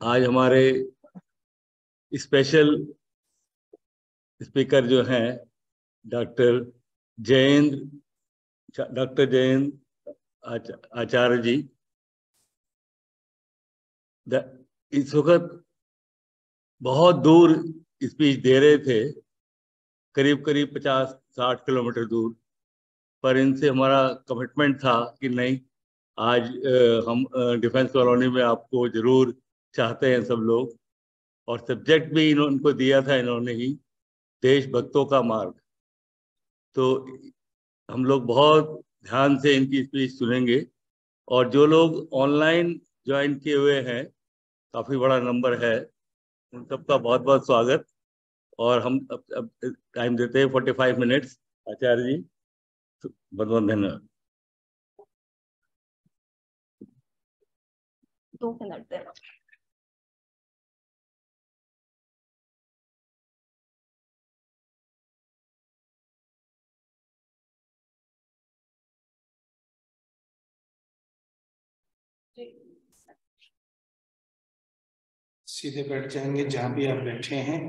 आज हमारे special speaker जो हैं डॉक्टर जयेंद्र आचार्य जी, इस वक्त बहुत दूर स्पीच दे रहे थे, करीब करीब 50-60 किलोमीटर दूर, पर इनसे हमारा कमिटमेंट था कि नहीं, आज हम डिफेंस कॉलोनी में आपको जरूर चाहते हैं सब लोग। और सब्जेक्ट भी इनको दिया था इन्होंने ही, देशभक्तों का मार्ग। तो हम लोग बहुत ध्यान से इनकी स्पीच सुनेंगे। और जो लोग ऑनलाइन ज्वाइन किए हुए हैं, काफी बड़ा नंबर है, उन सबका बहुत बहुत स्वागत। और हम अब टाइम देते हैं 45 मिनट्स आचार्य जी। तो बहुत बहुत धन्यवाद। 2 मिनट देना। सीधे बैठ जाएंगे जहां भी आप बैठे हैं,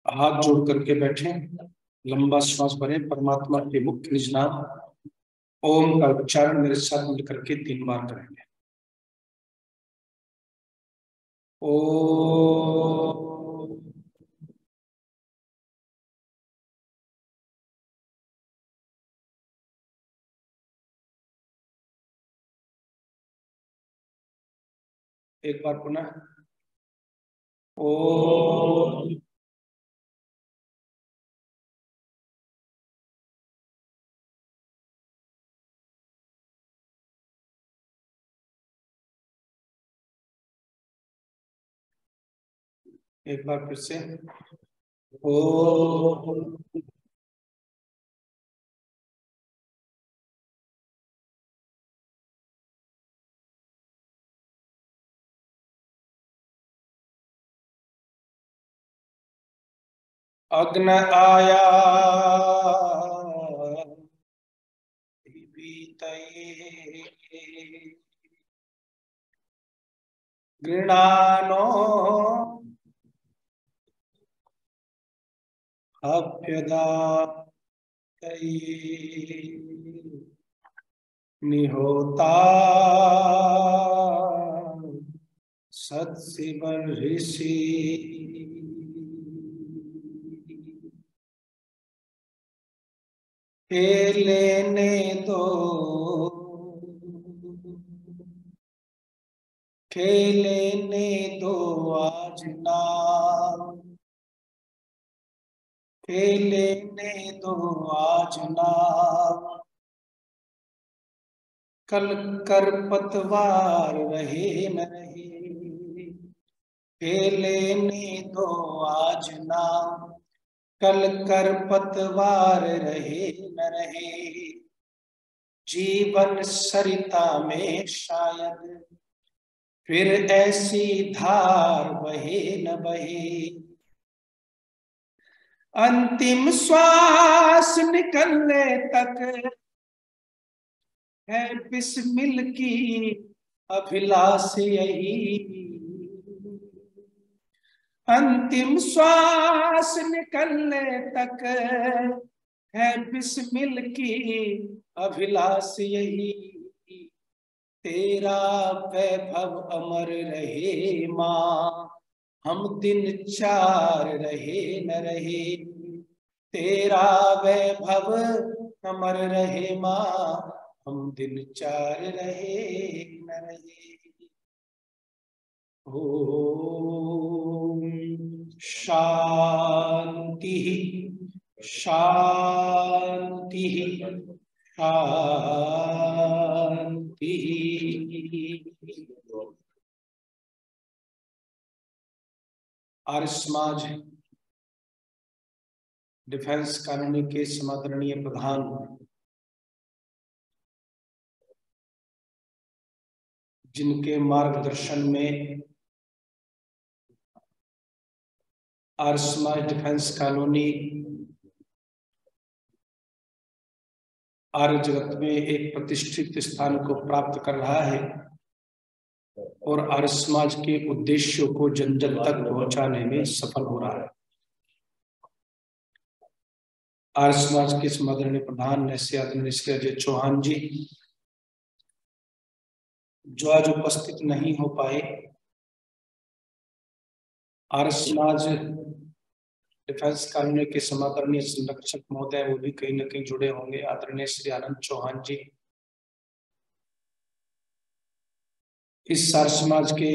हाथ जोड़ करके बैठे, लंबा श्वास भरें, परमात्मा के मुख्य निज नाम ओम का उच्चारण मेरे साथ मिल करके 3 बार करेंगे। ओम। एक बार पुनः ओम। एक बार फिर से ओम। अग्न आया गृणानो अभ्यदा निहोता सत्सिवर ऋषि लेने दो खेलेने दो आज नाम, खेलेने दो आज नाम, कल कर पतवार रहे न रहे, खेलेने दो आज नाम, कल कर पतवार रहे न रहे, जीवन सरिता में शायद फिर ऐसी धार बहे न बहे, अंतिम श्वास निकलने तक है बिस्मिल की अभिलाष यही, अंतिम श्वास निकलने तक है बिस्मिल की अभिलाष यही, तेरा वैभव अमर रहे माँ, हम दिन चार रहे न रहे, तेरा वैभव अमर रहे माँ, हम दिन चार रहे न रहे। ओम शांति शांति शांति। आर्य समाज डिफेंस कॉलोनी के समादरणीय प्रधान जिनके मार्गदर्शन में आर्य समाज डिफेंस कॉलोनी आर्य जगत में एक प्रतिष्ठित स्थान को प्राप्त कर रहा है, और आर्य समाज के उद्देश्यों को जन जन तक पहुंचाने में सफल हो रहा है। आर्य समाज के आदरणीय प्रधान आदरणीय श्री अजय चौहान जी जो आज उपस्थित नहीं हो पाए, आर्य समाज डिफेंस कॉलोनी के समादरणीय संरक्षक महोदय वो भी कहीं न कहीं जुड़े होंगे। आदरणीय श्री आनंद चौहान जी इस आर्य समाज के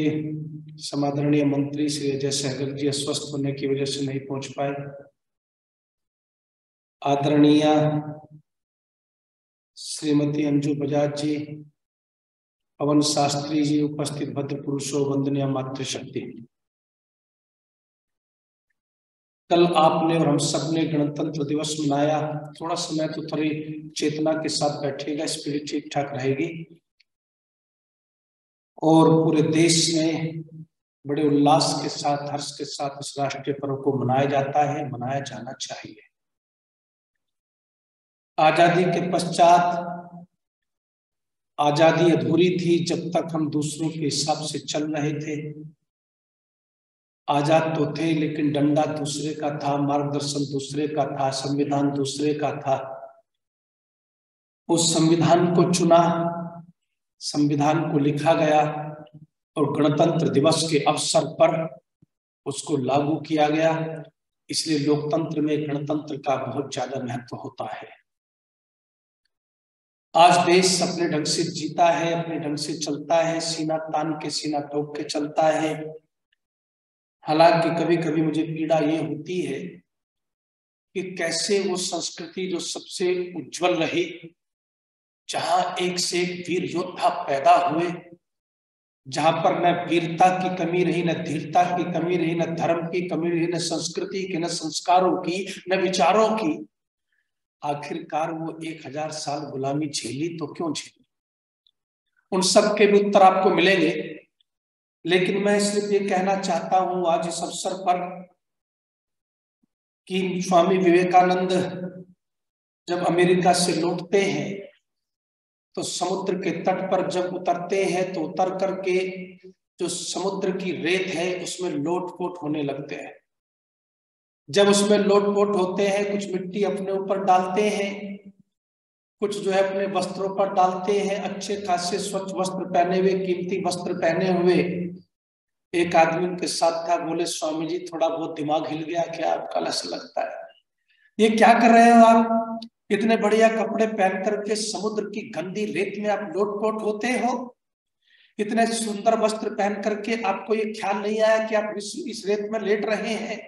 समादरणीय मंत्री श्री अजय सहगल जी अस्वस्थ होने की वजह से नहीं पहुंच पाए। आदरणीय श्रीमती अंजू बजाज जी, पवन शास्त्री जी, उपस्थित भद्र पुरुषों, वंदनीय मातृशक्ति। कल आपने और हम सब ने गणतंत्र दिवस मनाया। थोड़ा समय तो थोड़ी चेतना के साथ बैठेगा, स्पिरिट ठीक ठाक रहेगी और पूरे देश में बड़े उल्लास के साथ, हर्ष के साथ इस राष्ट्रीय पर्व को मनाया जाता है, मनाया जाना चाहिए। आजादी के पश्चात आजादी अधूरी थी जब तक हम दूसरों के हिसाब से चल रहे थे। आजाद तो थे लेकिन डंडा दूसरे का था, मार्गदर्शन दूसरे का था, संविधान दूसरे का था। उस संविधान को चुना, संविधान को लिखा गया और गणतंत्र दिवस के अवसर पर उसको लागू किया गया। इसलिए लोकतंत्र में गणतंत्र का बहुत ज्यादा महत्व होता है। आज देश अपने ढंग से जीता है, अपने ढंग से चलता है, सीना तान के, सीना ठोक के चलता है। हालांकि कभी कभी मुझे पीड़ा ये होती है कि कैसे वो संस्कृति जो सबसे उज्जवल रही, जहां एक से एक वीर योद्धा पैदा हुए, जहां पर न वीरता की कमी रही, न धीरता की कमी रही, न धर्म की कमी रही, न संस्कृति की, न संस्कारों की, न विचारों की, आखिरकार वो 1000 साल गुलामी झेली तो क्यों झेली? उन सब के भी उत्तर आपको मिलेंगे। लेकिन मैं सिर्फ ये कहना चाहता हूं आज इस अवसर पर कि स्वामी विवेकानंद जब अमेरिका से लौटते हैं तो समुद्र के तट पर जब उतरते हैं तो उतर करके जो समुद्र की रेत है उसमें लोटपोट होने लगते हैं। जब उसमें लोटपोट होते हैं, कुछ मिट्टी अपने ऊपर डालते हैं, कुछ जो है अपने वस्त्रों पर डालते हैं, अच्छे खासे स्वच्छ वस्त्र पहने हुए, कीमती वस्त्र पहने हुए। एक आदमी उनके साथ था, बोले स्वामी जी थोड़ा बहुत दिमाग हिल गया क्या? आपका ऐसा लगता है ये क्या कर रहे हो आप? इतने बढ़िया कपड़े पहन करके समुद्र की गंदी रेत में आप लोटपोट होते हो? इतने सुंदर वस्त्र पहन करके आपको ये ख्याल नहीं आया कि आप इस रेत में लेट रहे हैं?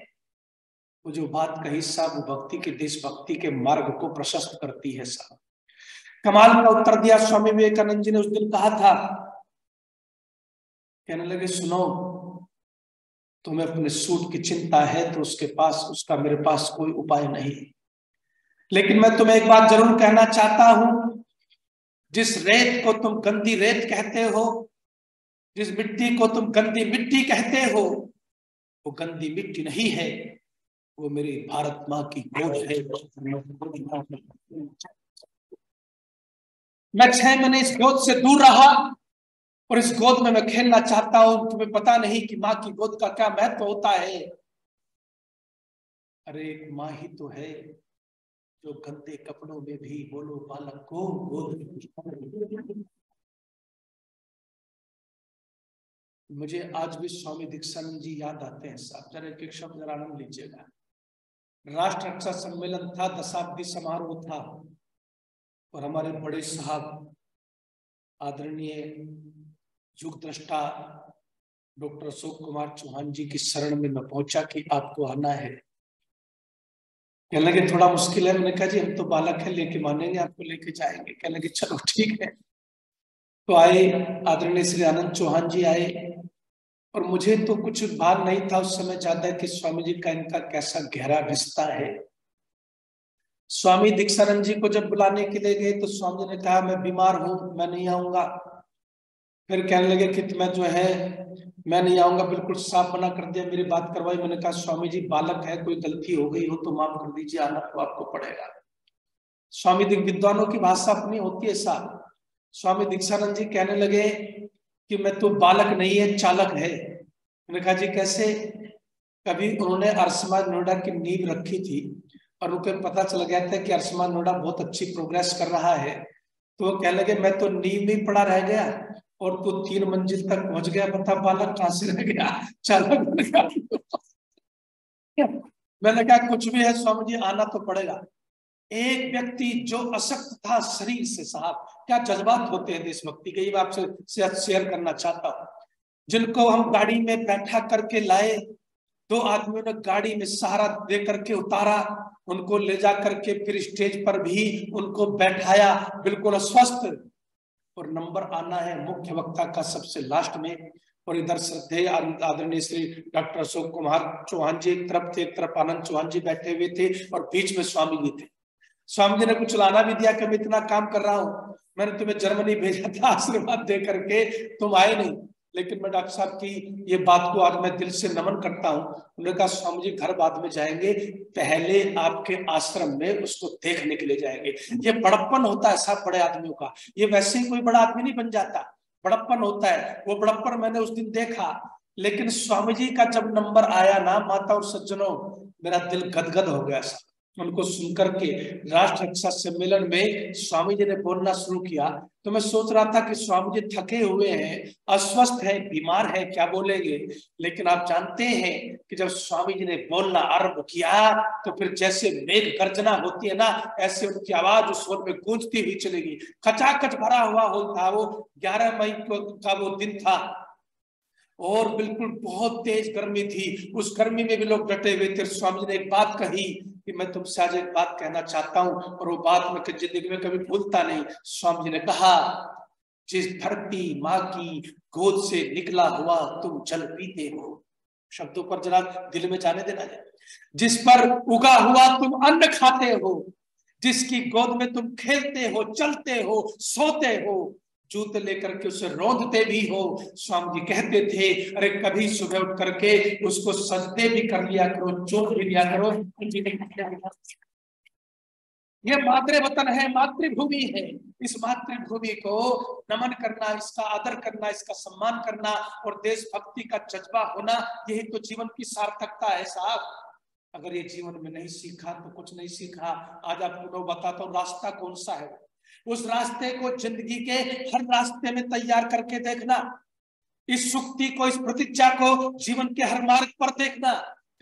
वो जो बात कही साहब, वो भक्ति के, देशभक्ति के मार्ग को प्रशस्त करती है साहब। कमाल का उत्तर दिया स्वामी विवेकानंद जी ने। उस दिन कहा था, कहने लगे सुनो, तुम्हें अपने सूट की चिंता है तो उसका मेरे पास कोई उपाय नहीं, लेकिन मैं तुम्हें एक बात जरूर कहना चाहता हूं। जिस रेत को तुम गंदी रेत कहते हो, जिस मिट्टी को तुम गंदी मिट्टी कहते हो, वो गंदी मिट्टी नहीं है, वो मेरी भारत माँ की गोद है। मैं 6 महीने इस गोद से दूर रहा और इस गोद में मैं खेलना चाहता हूं। तुम्हें पता नहीं कि माँ की गोद का क्या महत्व होता है। अरे एक माँ ही तो है जो गंदे कपड़ों में भी बोलो बालक को गोद। मुझे आज भी स्वामी दीक्षानंद जी याद आते हैं साहब। जरा एक शब्द जरा आनंद लीजिएगा। राष्ट्र रक्षा सम्मेलन था, दशाब्दी समारोह था और हमारे बड़े साहब आदरणीय युग दृष्टा डॉक्टर अशोक कुमार चौहान जी की शरण में मैं पहुंचा कि आपको आना है। कहने लगे थोड़ा मुश्किल है। मैंने कहा जी हम तो बालक है, लेके मानेंगे, आपको लेके जाएंगे। कहने लगे चलो ठीक है। तो आए आदरणीय श्री आनंद चौहान जी आए और मुझे तो कुछ भान नहीं था उस समय ज्यादा कि स्वामी जी का इनका कैसा गहरा रिश्ता है। स्वामी दीक्षानंद जी को जब बुलाने के लिए गए तो स्वामी जी ने कहा मैं बीमार हूं, मैं नहीं आऊंगा। फिर कहने लगे कि मैं जो है मैं नहीं आऊंगा, बिल्कुल साफ मना कर दिया, मेरी बात करवाई। मैंने कहा स्वामी जी बालक है, कोई गलती हो गई हो तो माफ कर दीजिए, आना तो आपको पड़ेगा। स्वामी विद्वानों की भाषा अपनी होती है साहब। स्वामी दीक्षानंद जी कहने लगे कि मैं तो बालक नहीं है चालक है। मैंने कहा जी कैसे? कभी उन्होंने आयुष्मान नोएडा की नींव रखी थी और उनको पता चल गया था कि आयुष्मान नोएडा बहुत अच्छी प्रोग्रेस कर रहा है, तो वो कहने लगे मैं तो नींव में पड़ा रह गया और तू 3 मंजिल तक पहुंच गया, बता बालक कहां से रह गया, चालक बन गया। मैंने कहा कुछ भी है स्वामी जी, आना तो पड़ेगा। एक व्यक्ति जो अशक्त था शरीर से, साहब क्या जज्बात होते हैं देशभक्ति के, ये मैं आपसे शेयर करना चाहता हूँ। जिनको हम गाड़ी में बैठा करके लाए, 2 आदमियों ने गाड़ी में सहारा दे करके उतारा, उनको ले जा करके फिर स्टेज पर भी उनको बैठाया बिल्कुल अस्वस्थ, और नंबर आना है मुख्य वक्ता का सबसे लास्ट में। और इधर श्रद्धेय आदरणीय श्री डॉक्टर अशोक कुमार चौहान जी एक तरफ थे, एक तरफ आनंद चौहान जी बैठे हुए थे और बीच में स्वामी जी थे। स्वामी जी ने कुछ लाना भी दिया कि मैं इतना काम कर रहा हूं, मैंने तुम्हें जर्मनी भेजा था आशीर्वाद दे करके, तुम आए नहीं। लेकिन मैं डॉक्टर साहब की ये बात को आज मैं दिल से नमन करता हूँ। उन्होंने कहा स्वामी जी घर बाद में जाएंगे, पहले आपके आश्रम में उसको देखने के लिए जाएंगे। ये बड़प्पन होता है साहब बड़े आदमियों का, ये वैसे ही कोई बड़ा आदमी नहीं बन जाता, बड़प्पन होता है। वो बड़प्पन मैंने उस दिन देखा, लेकिन स्वामी जी का जब नंबर आया ना, माता और सज्जनों, मेरा दिल गदगद हो गया साहब उनको सुनकर के। राष्ट्र रक्षा सम्मेलन में स्वामी जी ने बोलना शुरू किया, तो मैं सोच रहा था कि स्वामी जी थके हुए हैं, अस्वस्थ हैं, बीमार हैं, क्या बोलेंगे। लेकिन आप जानते हैं कि जब स्वामी जी ने बोलना आरंभ किया तो फिर जैसे मेघ गर्जना होती है ना, ऐसे उनकी आवाज उस स्वर में गूंजती हुई चलेगी। खचाखच भरा हुआ हॉल था वो, 11 मई का वो दिन था और बिल्कुल बहुत तेज गर्मी थी। उस गर्मी में भी लोग डटे हुए थे। स्वामी जी ने एक बात कही कि मैं तुमसे आज एक बात कहना चाहता हूं, और वो बात मैं जिंदगी में कभी भूलता नहीं। स्वामी जी ने कहा, जिस धरती माँ की गोद से निकला हुआ तुम जल पीते हो, शब्दों पर जरा दिल में जाने देना है। जिस पर उगा हुआ तुम अन्न खाते हो, जिसकी गोद में तुम खेलते हो, चलते हो, सोते हो, जूते लेकर के उसे रौंदते भी हो। स्वामी जी कहते थे, अरे कभी सुबह उठ करके उसको सजदे भी कर लिया करो, चोट भी लिया करो। ये मातृ वतन है, मातृभूमि है। इस मातृभूमि को नमन करना, इसका आदर करना, इसका सम्मान करना और देशभक्ति का जज्बा होना, यही तो जीवन की सार्थकता है साहब। अगर ये जीवन में नहीं सीखा तो कुछ नहीं सीखा। आज आपको बताता हूँ रास्ता कौन सा है, उस रास्ते को जिंदगी के हर रास्ते में तैयार करके देखना। इस सुक्ति को, इस प्रतिज्ञा को जीवन के हर मार्ग पर देखना।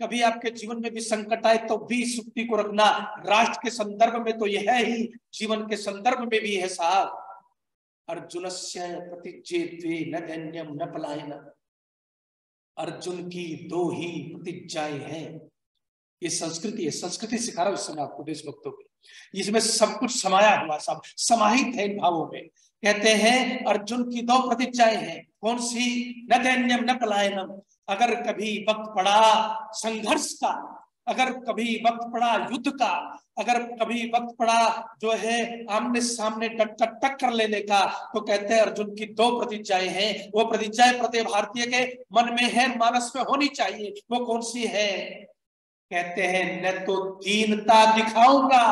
कभी आपके जीवन में भी संकट आए तो भी इस सुक्ति को रखना। राष्ट्र के संदर्भ में तो यह है ही, जीवन के संदर्भ में भी है साहब। अर्जुनस्य प्रतिज्ञे न दैन्यम न पलायनम। अर्जुन की 2 ही प्रतिज्ञाएं हैं। ये संस्कृति है, संस्कृति सिखा रहा हूं इस समय आपको देशभक्तों की। इसमें सब कुछ समाया हुआ, सब समाहित है इन भावों में। कहते हैं अर्जुन की 2 प्रतिज्ञाएं हैं। कौन सी? न दैन्यम न पलायनम। अगर कभी वक्त पड़ा संघर्ष का, अगर कभी वक्त पड़ा युद्ध का, अगर कभी वक्त पड़ा जो है आमने सामने टक्कर लेने का, तो कहते हैं अर्जुन की 2 प्रतिज्ञाएं हैं। वो प्रतिज्ञाएं प्रत्येक भारतीय के मन में है, मानस में होनी चाहिए। वो कौन सी है? कहते हैं न तो दीनता दिखाऊंगा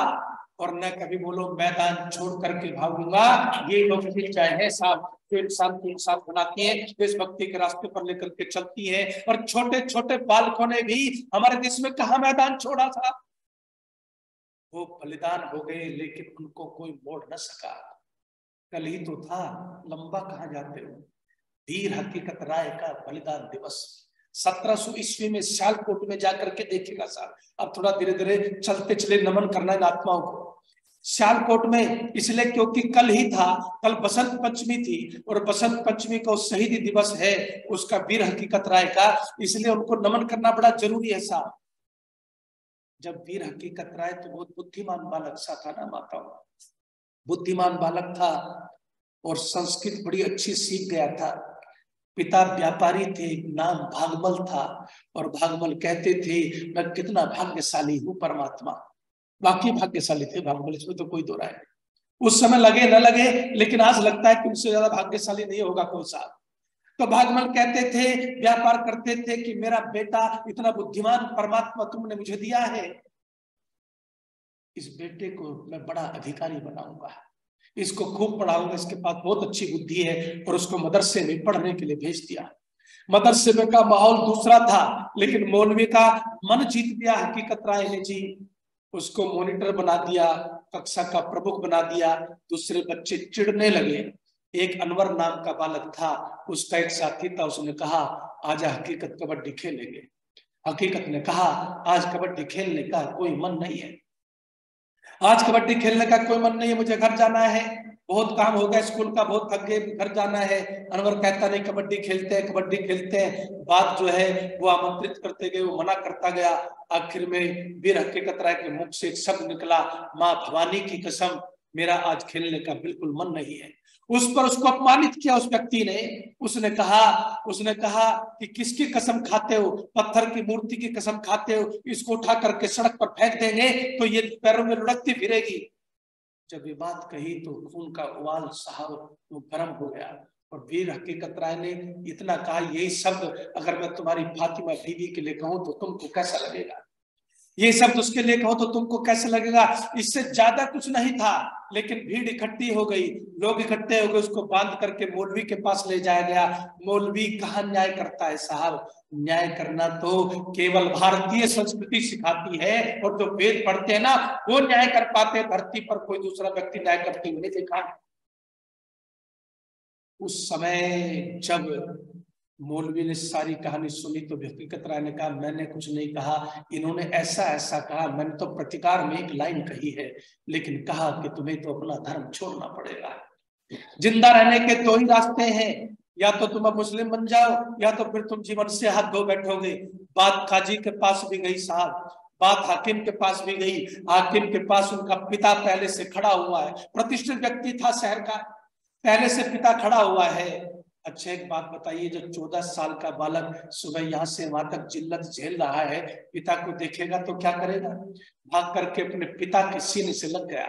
और न कभी बोलो मैदान छोड़ करके भागूंगा। ये लोग है साहब जो इंसान को इंसान बनाती है, देशभक्ति के रास्ते पर लेकर के चलती है। और छोटे छोटे बालकों ने भी हमारे देश में कहा मैदान छोड़ा था, वो बलिदान हो गए लेकिन उनको कोई मोड़ न सका। कल ही तो था, लंबा कहाँ जाते हो। वीर हकीकत राय का बलिदान दिवस 1700 ईस्वी में सियालकोट में जाकर के देखिएगा साहब। अब थोड़ा धीरे धीरे चलते चले नमन करना इन आत्माओं को। सियालकोट में इसलिए क्योंकि कल ही था, कल बसंत पंचमी थी और बसंत पंचमी का शहीदी दिवस है उसका, वीर हकीकत राय का, इसलिए उनको नमन करना बड़ा जरूरी है साहब। जब वीर हकीकत राय तो बहुत बुद्धिमान बालक सा था ना माता, बुद्धिमान बालक था और संस्कृत बड़ी अच्छी सीख गया था। पिता व्यापारी थे, नाम भागमल था और भागमल कहते थे मैं कितना भाग्यशाली हूं परमात्मा। वाकई भाग्यशाली थे भागमल, इसमें तो कोई दो राय नहीं। उस समय लगे न लगे, लेकिन आज लगता है कि उनसे ज्यादा भाग्यशाली नहीं होगा कोई साहब। तो भागमल कहते थे, व्यापार करते थे कि मेरा बेटा इतना बुद्धिमान परमात्मा तुमने मुझे दिया है, इस बेटे को मैं बड़ा अधिकारी बनाऊंगा, इसको खूब पढ़ाऊंगा, इसके पास बहुत अच्छी बुद्धि है, और उसको मदरसे में पढ़ने के लिए भेज दिया। मदरसे में का माहौल दूसरा था, लेकिन मौलवी का मन जीत दिया हकीकत राय ने जी। उसको मॉनिटर बना दिया, कक्षा का प्रमुख बना दिया। दूसरे बच्चे चिढ़ने लगे। एक अनवर नाम का बालक था, उसका एक साथी था, उसने कहा आज हकीकत कबड्डी खेलेंगे। हकीकत ने कहा आज कबड्डी खेलने का कोई मन नहीं है, आज कबड्डी खेलने का कोई मन नहीं है, मुझे घर जाना है, बहुत काम हो गया स्कूल का, बहुत थक गए, घर जाना है। अनवर कहता नहीं कबड्डी खेलते हैं, कबड्डी खेलते हैं। बात जो है वो आमंत्रित करते गए, वो मना करता गया। आखिर में वीर हकीकत राय के मुख से एक शब्द निकला, माँ भवानी की कसम मेरा आज खेलने का बिल्कुल मन नहीं है। उस पर उसको अपमानित किया उस व्यक्ति ने। उसने कहा कि किसकी कसम खाते हो, पत्थर की मूर्ति की कसम खाते हो, इसको उठा करके सड़क पर फेंक देंगे तो ये पैरों में लुढ़कती फिरेगी। जब ये बात कही तो खून का उबाल साहब वो गर्म हो गया, और वीर हकीकत राय ने इतना कहा, यही शब्द अगर मैं तुम्हारी फातिमा बीवी के लिए कहूं तो तुमको कैसा लगेगा, ये शब्द उसके लिए कहो तो तुमको कैसे लगेगा। इससे ज्यादा कुछ नहीं था, लेकिन भीड़ इकट्ठी हो गई, लोग इकट्ठे हो गए, उसको बांध करके मौलवी के पास ले जाया गया। मौलवी कहाँ न्याय करता है साहब, न्याय करना तो केवल भारतीय संस्कृति सिखाती है, और जो वेद पढ़ते हैं ना वो न्याय कर पाते हैं, धरती पर कोई दूसरा व्यक्ति न्याय करते हुए देखा। उस समय जब मौलवी ने सारी कहानी सुनी तो हकीकत राय ने कहा मैंने कुछ नहीं कहा, इन्होंने ऐसा ऐसा कहा, मैंने तो प्रतिकार में एक लाइन कही है, लेकिन कहा कि तुम्हें तो अपना धर्म छोड़ना पड़ेगा। जिंदा रहने के दो ही रास्ते हैं, या तो तुम अब मुस्लिम बन जाओ, या तो फिर तुम जीवन से हाथ धो बैठोगे। बात काजी के पास भी गई साहब, बात हाकिम के पास भी गई। हाकिम के पास उनका पिता पहले से खड़ा हुआ है, प्रतिष्ठित व्यक्ति था शहर का, पहले से पिता खड़ा हुआ है। अच्छा एक बात बताइए, जब 14 साल का बालक सुबह यहाँ से वहां तक जिल्लत झेल रहा है, पिता को देखेगा तो क्या करेगा, भाग करके अपने पिता के सीने से लग गया।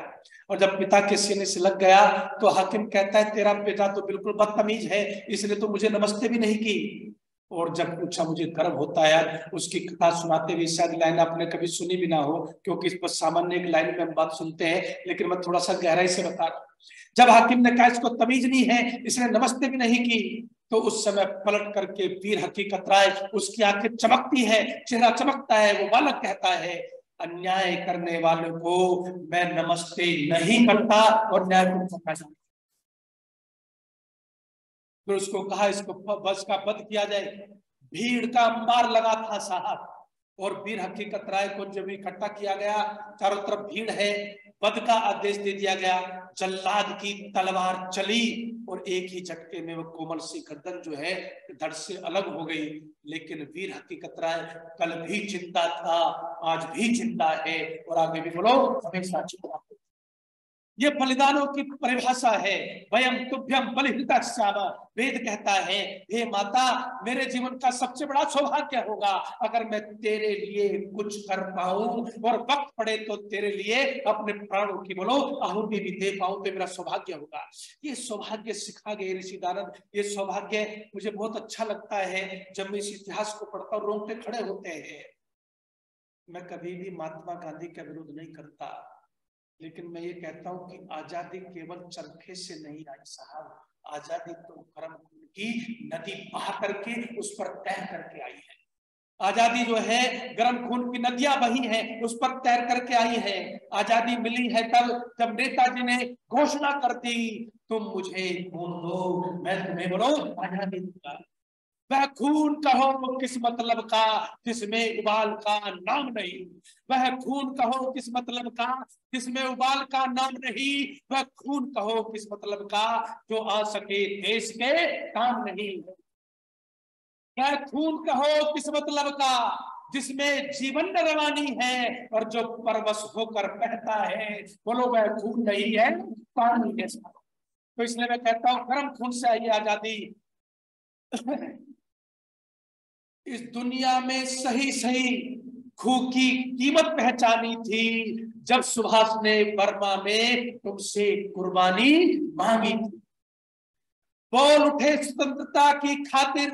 और जब पिता के सीने से लग गया तो हाकिम कहता है तेरा बेटा तो बिल्कुल बदतमीज है, इसने तो मुझे नमस्ते भी नहीं की। और जब पूछा मुझे गर्व होता है यार उसकी कथा सुनाते हुए, शायद लाइन आपने कभी सुनी भी ना हो, क्योंकि इस पर सामान्य एक लाइन में हम बात सुनते हैं, लेकिन मैं थोड़ा सा गहराई से बता रहा हूं। जब हाकिम ने कहा इसको तमीज नहीं है, इसने नमस्ते भी नहीं की, तो उस समय पलट करके वीर हकीकत राय, उसकी आंखें चमकती है, चेहरा चमकता है, वो बालक कहता है अन्याय करने वालों को मैं नमस्ते नहीं करता और न्याय को फैसला। फिर उसको कहा इसको बस का वध किया जाए। भीड़ का मार लगा था साहब, और वीर हकीकत राय को जब इकट्ठा किया गया, चारों तरफ भीड़ है, वध का आदेश दे दिया गया। जल्लाद की तलवार चली और एक ही झटके में वो कोमल सी गर्दन जो है धड़ से अलग हो गई। लेकिन वीर हकीकत राय कल भी जिंदा था, आज भी जिंदा है, और आगे भी बोलो हमेशा जिंदा। ये बलिदानों की परिभाषा है। वयम तुभ्यम बलिहृता श्यामा, वेद कहता है हे माता मेरे जीवन का सबसे बड़ा सौभाग्य होगा अगर मैं तेरे लिए कुछ कर पाऊं, और वक्त पड़े तो तेरे लिए अपने प्राणों की बोलो आहुति भी दे पाऊं, तो मेरा सौभाग्य होगा। ये सौभाग्य सिखा गए ऋषि दानव। ये सौभाग्य मुझे बहुत अच्छा लगता है, जब मैं इस इतिहास को पढ़ता हूं रोंगटे खड़े होते हैं। मैं कभी भी महात्मा गांधी का विरोध नहीं करता, लेकिन मैं ये कहता हूं कि आजादी केवल चरखे से नहीं आई साहब, आजादी तो गर्म खून की नदी बहा करके उस पर तैर करके आई है। आजादी जो है गर्म खून की नदियां बही हैं, उस पर तैर करके आई है। आजादी मिली है तब जब नेताजी ने घोषणा कर दी तुम मुझे खून दो मैं तुम्हें बोलो आजादी दूंगा। वह खून कहो किस मतलब का जिसमें उबाल का नाम नहीं, वह खून कहो किस मतलब का जिसमें उबाल का नाम नहीं, वह खून कहो किस मतलब का जो आ सके देश के काम नहीं। वह खून कहो किस मतलब का जिसमें जीवन रवानी है और जो परवश होकर बहता है, बोलो वह खून नहीं है पानी है। तो इसलिए मैं कहता हूं गर्म खून से आई आजादी। इस दुनिया में सही सही खून की कीमत पहचानी थी जब सुभाष ने बर्मा में तुमसे कुर्बानी मांगी थी। बोल उठे स्वतंत्रता की खातिर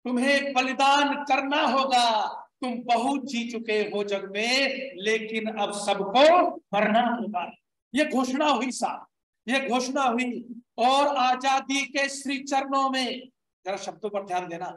तुम्हें बलिदान करना होगा, तुम बहुत जी चुके हो जग में लेकिन अब सबको मरना होगा। ये घोषणा हुई साहब, ये घोषणा हुई और आजादी के श्री चरणों में, जरा शब्दों पर ध्यान देना,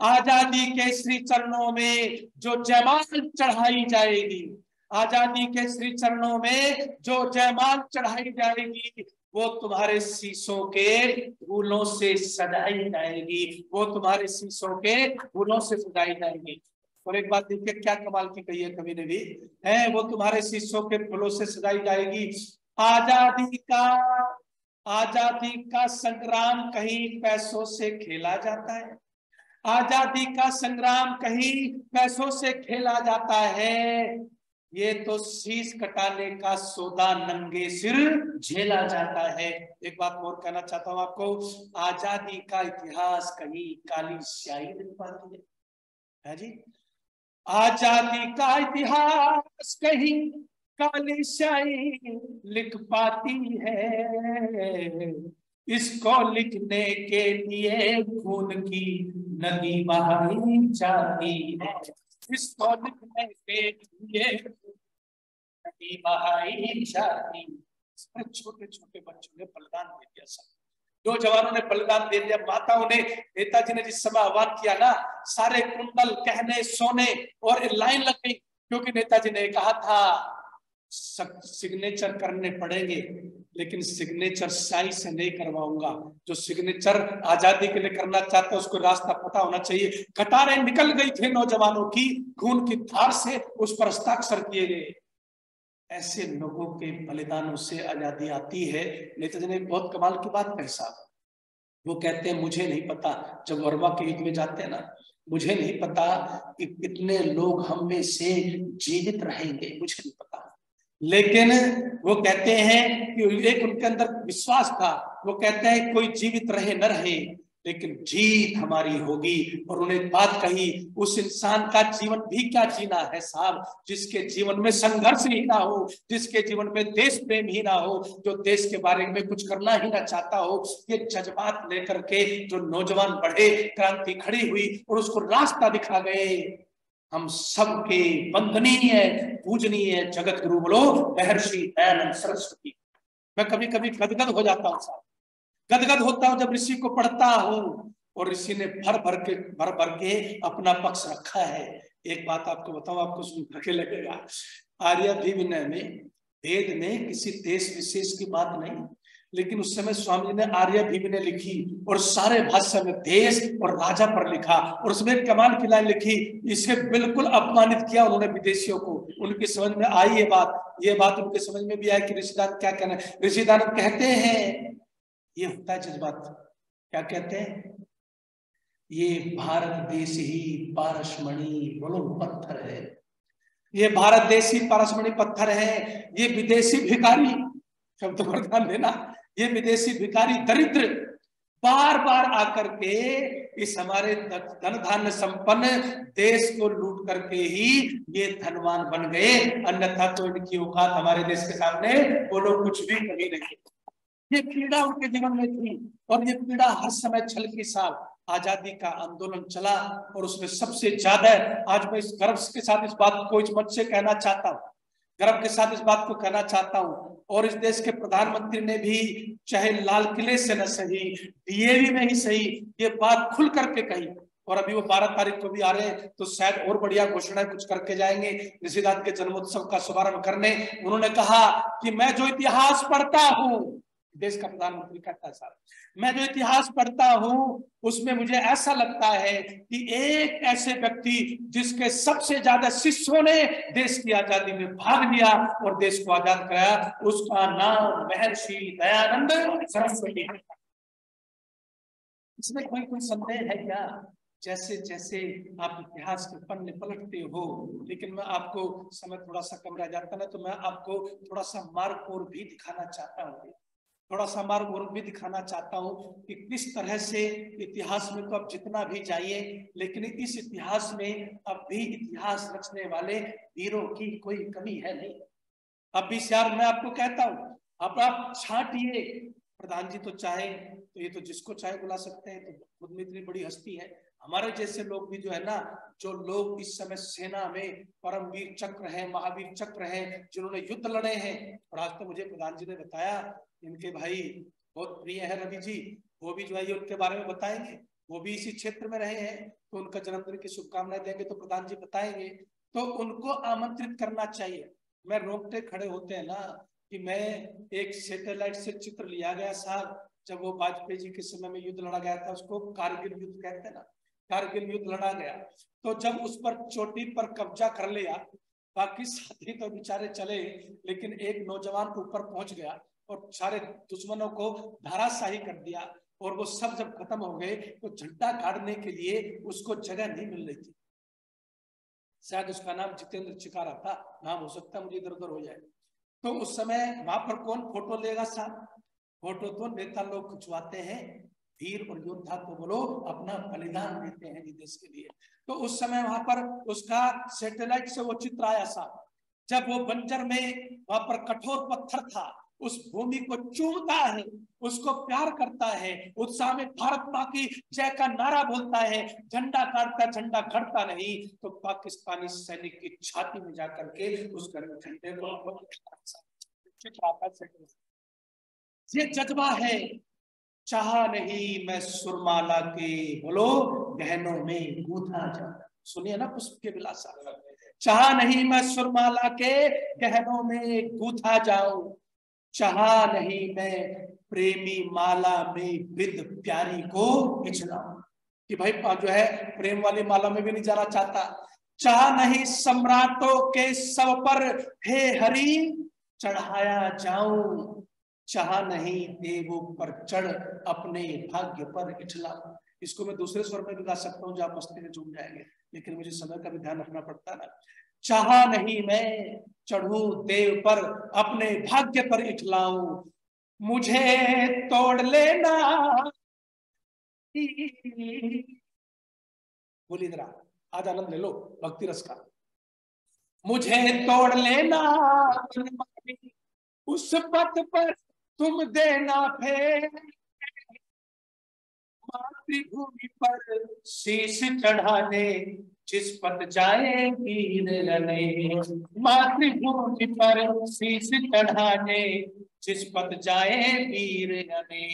आजादी के श्री चरणों में जो जयमाल चढ़ाई जाएगी, आजादी के श्री चरणों में जो जयमाल चढ़ाई जाएगी वो तुम्हारे शीशों के फूलों से सजाई जाएगी, वो तुम्हारे शीशों के फूलों से सजाई जाएगी। और एक बात देखिए क्या कमाल की कही है कवि ने भी, है वो तुम्हारे शीशों के फूलों से सजाई जाएगी। आजादी का संग्राम कहीं पैसों से खेला जाता है, आजादी का संग्राम कहीं पैसों से खेला जाता है, ये तो शीश कटाने का सौदा नंगे सिर झेला जाता है। एक बात और कहना चाहता हूं आपको, आजादी का इतिहास कहीं काली स्याही लिख पाती है जी, आजादी का इतिहास कहीं काली स्याही लिख पाती है, इसको लिखने के लिए खून की नदी बहाई जाती है, इसको लिखने के लिए नदी बहाई जाती। छोटे छोटे बच्चों ने बलिदान दे दिया, सब दो जवानों ने बलिदान दे दिया, माताओं ने, नेताजी ने जिस समय आह्वान किया ना, सारे कुंडल गहने सोने और लाइन लग गई, क्योंकि नेताजी ने कहा था सिग्नेचर करने पड़ेंगे, लेकिन सिग्नेचर स्याही से नहीं करवाऊंगा, जो सिग्नेचर आजादी के लिए करना चाहता है उसको रास्ता पता होना चाहिए। कतारें निकल गई थी नौजवानों की, खून की धार से उस पर हस्ताक्षर किए गए। ऐसे लोगों के बलिदानों से आजादी आती है। नेताजी ने बहुत कमाल की बात कही साहब, वो कहते हैं मुझे नहीं पता, जब वर्मा के युद्ध में जाते हैं ना, मुझे नहीं पता कि कितने लोग हम में से जीवित रहेंगे, मुझे नहीं पता, लेकिन वो कहते हैं कि एक उनके अंदर विश्वास था, वो कहते हैं कोई जीवित रहे न रहे लेकिन जीत हमारी होगी। और उन्हें बात कही, उस इंसान का जीवन भी क्या जीना है साहब, जिसके जीवन में संघर्ष ही ना हो, जिसके जीवन में देश प्रेम ही ना हो, जो देश के बारे में कुछ करना ही ना चाहता हो। ये जज्बात लेकर के जो नौजवान बढ़े, क्रांति खड़ी हुई और उसको रास्ता दिखा गए। हम सबके वंदनीय पूजनीय जगत गुरु बोलो महर्षि दयानंद सरस्वती। मैं कभी कभी गदगद हो जाता हूँ साहब, गदगद होता हूं जब ऋषि को पढ़ता हूं, और ऋषि ने भर भर के अपना पक्ष रखा है। एक बात आपको बताऊं, आपको सुन करके लगेगा, आर्याभिविनय में वेद में किसी देश विशेष की बात नहीं, लेकिन उस समय स्वामी जी ने आर्याभिविनय लिखी और सारे भाष्य में देश और राजा पर लिखा, और उसमें कमाल की लाइन लिखी, इसे बिल्कुल अपमानित किया उन्होंने विदेशियों को। उनकी समझ में आई ये बात उनके समझ में भी आई कि ऋषिदान क्या कहना है। ऋषिदान कहते हैं, ये होता है जज्बात, क्या कहते हैं, ये भारत देश ही पारसमणि बोलो पत्थर है, ये भारत देश ही पारसमणि पत्थर है, ये विदेशी भिखारी, शब्द पर ध्यान देना, ये विदेशी भिखारी दरिद्र बार बार आकर के इस हमारे धन धान्य संपन्न देश को लूट करके ही ये धनवान बन गए, अन्यथा तो इनकी औकात हमारे देश के सामने बोलो कुछ भी कभी नहीं। ये पीड़ा उनके जीवन में थी, और ये पीड़ा हर समय छल की साल आजादी का आंदोलन चला, और उसमें सबसे ज्यादा, आज मैं इस गर्व के साथ इस बात को इस मंच से कहना चाहता हूँ, गर्व के साथ इस बात को कहना चाहता हूँ, और इस देश के प्रधानमंत्री ने भी चाहे लाल किले से न सही, डीएवी में ही सही, ये बात खुल करके कही। और अभी वो 12 तारीख को भी आ रहे हैं, तो शायद और बढ़िया घोषणाएं कुछ करके जाएंगे ऋषिदान के जन्मोत्सव का शुभारंभ करने। उन्होंने कहा कि मैं जो इतिहास पढ़ता हूँ, देश का प्रधानमंत्री कहता है साहब, मैं जो इतिहास पढ़ता हूं उसमें मुझे ऐसा लगता है कि एक ऐसे व्यक्ति जिसके सबसे ज्यादा शिष्यों ने देश की आजादी में भाग लिया और देश को आजाद कराया, उसका नाम महर्षि दयानंद सरस्वती है। इसमें कोई संदेह है क्या? जैसे जैसे आप इतिहास के पन्ने पलटते हो, लेकिन मैं आपको, समय थोड़ा सा कम रह जाता ना, तो मैं आपको थोड़ा सा मार्ग और भी दिखाना चाहता हूँ, थोड़ा सा मार्ग और भी दिखाना चाहता हूँ कि किस तरह से इतिहास में तो अब जितना भी जाइए, लेकिन इस इतिहास में अब भी इतिहास रचने वाले वीरों की कोई कमी है नहीं। अब भी यार मैं आपको कहता हूँ, अब आप छांटिए, प्रधान जी तो चाहे तो ये तो जिसको चाहे बुला सकते हैं, तो खुद में इतनी बड़ी हस्ती है, हमारे जैसे लोग भी जो है ना, जो लोग इस समय सेना में परमवीर चक्र है, महावीर चक्र है, जिन्होंने युद्ध लड़े हैं, और आज तो मुझे प्रधान जी ने बताया, इनके भाई बहुत प्रिय है रवि जी, वो भी जो है ये उनके बारे में बताएंगे, वो भी इसी क्षेत्र में रहे हैं, तो उनका जन्मदिन की शुभकामनाएं देंगे तो प्रधान जी बताएंगे, तो उनको आमंत्रित करना चाहिए। मैं रोकते खड़े होते हैं ना कि मैं एक सैटेलाइट से चित्र लिया गया साहब, जब वो वाजपेयी जी के समय में युद्ध लड़ा गया था, उसको कारगिल युद्ध कहते हैं ना, कारगिल युद्ध लड़ा गया, तो जब उस पर चोटी पर कब्जा कर लिया, बाकी साथी तो बेचारे चले, लेकिन एक नौजवान ऊपर पहुंच गया और सारे दुश्मनों को धराशाही कर दिया, और वो सब जब खत्म हो गए तो झंडा गाड़ने के लिए उसको जगह नहीं मिल रही थी। शायद उसका नाम जितेंद्र चिकारा था, नाम हो सकता है, मुझे इधर उधर हो जाए। तो उस समय वहां पर कौन फोटो लेगा साहब? फोटो तो नेता लोग खिंचवाते हैं, वीर और योद्धा तो बोलो अपना बलिदान देते हैं देश के लिए। तो उस समय वहां पर उसका सैटेलाइट से वो चित्र आया साहब, जब वो बंजर में वहां पर कठोर पत्थर था, उस भूमि को चूमता है, उसको प्यार करता है, उत्साह में भारत मां की जय का नारा बोलता है, झंडा काटता, झंडा घड़ता नहीं, तो पाकिस्तानी सैनिक की छाती में जाकर के उस घर में झंडे को ये जज्बा है। चाहा नहीं मैं सुरमाला के बोलो गहनों में गूंथा जाऊं, सुनिए ना पुष्प के विलासा, चाहा नहीं मैं सुरमाला के गहनों में गूंथा जाऊं, चाहा नहीं मैं प्रेमी माला में विद प्यारी को बिछड़ाऊं, कि भाई जो है प्रेम वाली माला में भी नहीं जाना चाहता। चाहा नहीं सम्राटों के सब पर हे हरि चढ़ाया जाऊं, चाहा नहीं देवों पर चढ़ अपने भाग्य पर इठलाऊं। इसको मैं दूसरे स्वर में भी गा सकता हूँ, जो आप मस्ती में झूम जाएंगे, लेकिन मुझे समय का भी ध्यान रखना पड़ता ना। चाहा नहीं मैं चढ़ूं देव पर अपने भाग्य पर इठलाऊं, मुझे तोड़ लेना, बोलिए जरा, आज आनंद ले लो भक्ति रस का। मुझे तोड़ लेना उस पथ पर तुम देना फेर, मातृभूमि पर शीश चढ़ाने जिस पथ जाए वीर रने, मातृभूमि पर शीश चढ़ाने जिस पथ जाए वीर रने।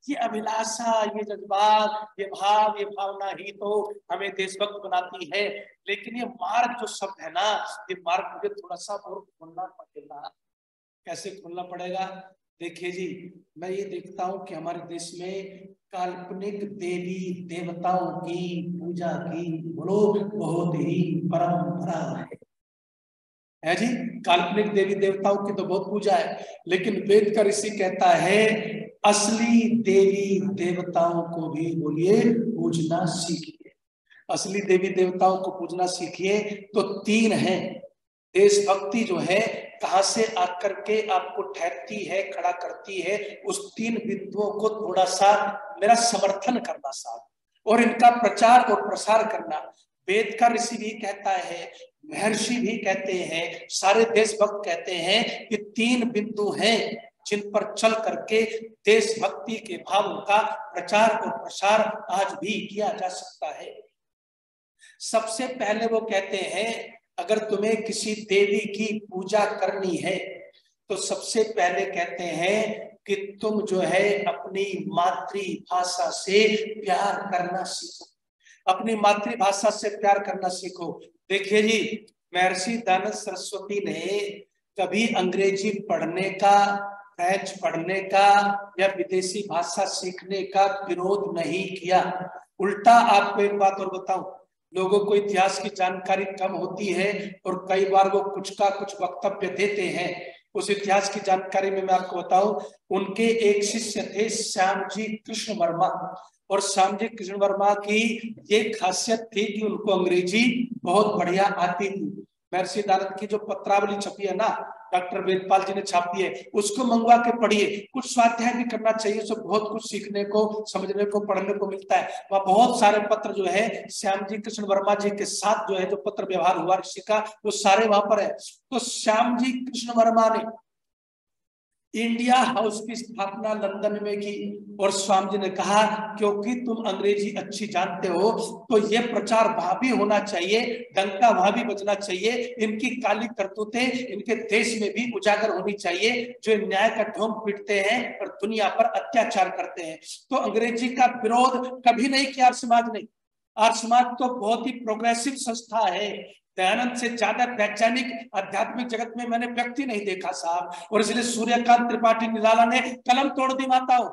ये अभिलाषा, ये जज्बात, ये भाव, ये भावना ही तो हमें देशभक्त बनाती है। लेकिन ये मार्ग जो शब्द है ना, ये मार्ग मुझे थोड़ा सा और खोलना पड़ेगा। कैसे खोलना पड़ेगा? देखिए जी, मैं ये देखता हूं कि हमारे देश में काल्पनिक देवी देवताओं की पूजा की बोलो बहुत ही परंपरा है जी। काल्पनिक देवी देवताओं की तो बहुत पूजा है, लेकिन वेद का ऋषि कहता है असली देवी देवताओं को भी बोलिए पूजना सीखिए। असली देवी देवताओं को पूजना सीखिए। तो तीन है, देशभक्ति जो है कहां से आकर के आपको ठहरती है, खड़ा करती है, उस तीन बिंदुओं को थोड़ा सा मेरा समर्थन करना साहब, और इनका प्रचार और प्रसार करना। वेद का ऋषि भी कहता है, महर्षि भी कहते हैं, सारे देशभक्त कहते हैं कि तीन बिंदु हैं जिन पर चल करके देशभक्ति के भावों का प्रचार और प्रसार आज भी किया जा सकता है। सबसे पहले वो कहते हैं अगर तुम्हें किसी देवी की पूजा करनी है तो सबसे पहले कहते हैं कि तुम जो है अपनी मातृभाषा से प्यार करना सीखो, अपनी मातृभाषा से प्यार करना सीखो। देखिए जी, महर्षि दयानंद सरस्वती ने कभी अंग्रेजी पढ़ने का, फ्रेंच पढ़ने का या विदेशी भाषा सीखने का विरोध नहीं किया। उल्टा आपको एक बात और बताऊं, लोगों को इतिहास की जानकारी कम होती है और कई बार वो कुछ का कुछ वक्तव्य देते हैं। उस इतिहास की जानकारी में मैं आपको बताऊं, उनके एक शिष्य थे श्यामजी कृष्ण वर्मा, और श्यामजी कृष्ण वर्मा की ये खासियत थी कि उनको अंग्रेजी बहुत बढ़िया आती थी। महर्षि दयानंद की जो पत्रावली छपी है ना, डॉक्टर वेदपाल जी ने छापी है, उसको मंगवा के पढ़िए। कुछ स्वाध्याय भी करना चाहिए, उससे बहुत कुछ सीखने को, समझने को, पढ़ने को मिलता है। वह बहुत सारे पत्र जो है श्यामजी कृष्ण वर्मा जी के साथ जो है जो पत्र व्यवहार हुआ ऋषि का, वो सारे वहां पर है। तो श्यामजी कृष्ण वर्मा ने इंडिया हाउस की स्थापना लंदन में की और स्वामी जी ने कहा क्योंकि तुम अंग्रेजी अच्छी जानते हो तो ये प्रचार वहां भी होना चाहिए, डंका वहां भी बजना चाहिए, इनकी काली करतूतें इनके देश में भी उजागर होनी चाहिए जो न्याय का ढोंग पीटते हैं और दुनिया पर अत्याचार करते हैं। तो अंग्रेजी का विरोध कभी नहीं किया आर्य समाज ने। आर्य समाज तो बहुत ही प्रोग्रेसिव संस्था है। दयानंद से ज्यादा वैज्ञानिक आध्यात्मिक जगत में मैंने व्यक्ति नहीं देखा साहब, और इसलिए सूर्यकांत त्रिपाठी निराला ने कलम तोड़ दी माताओं।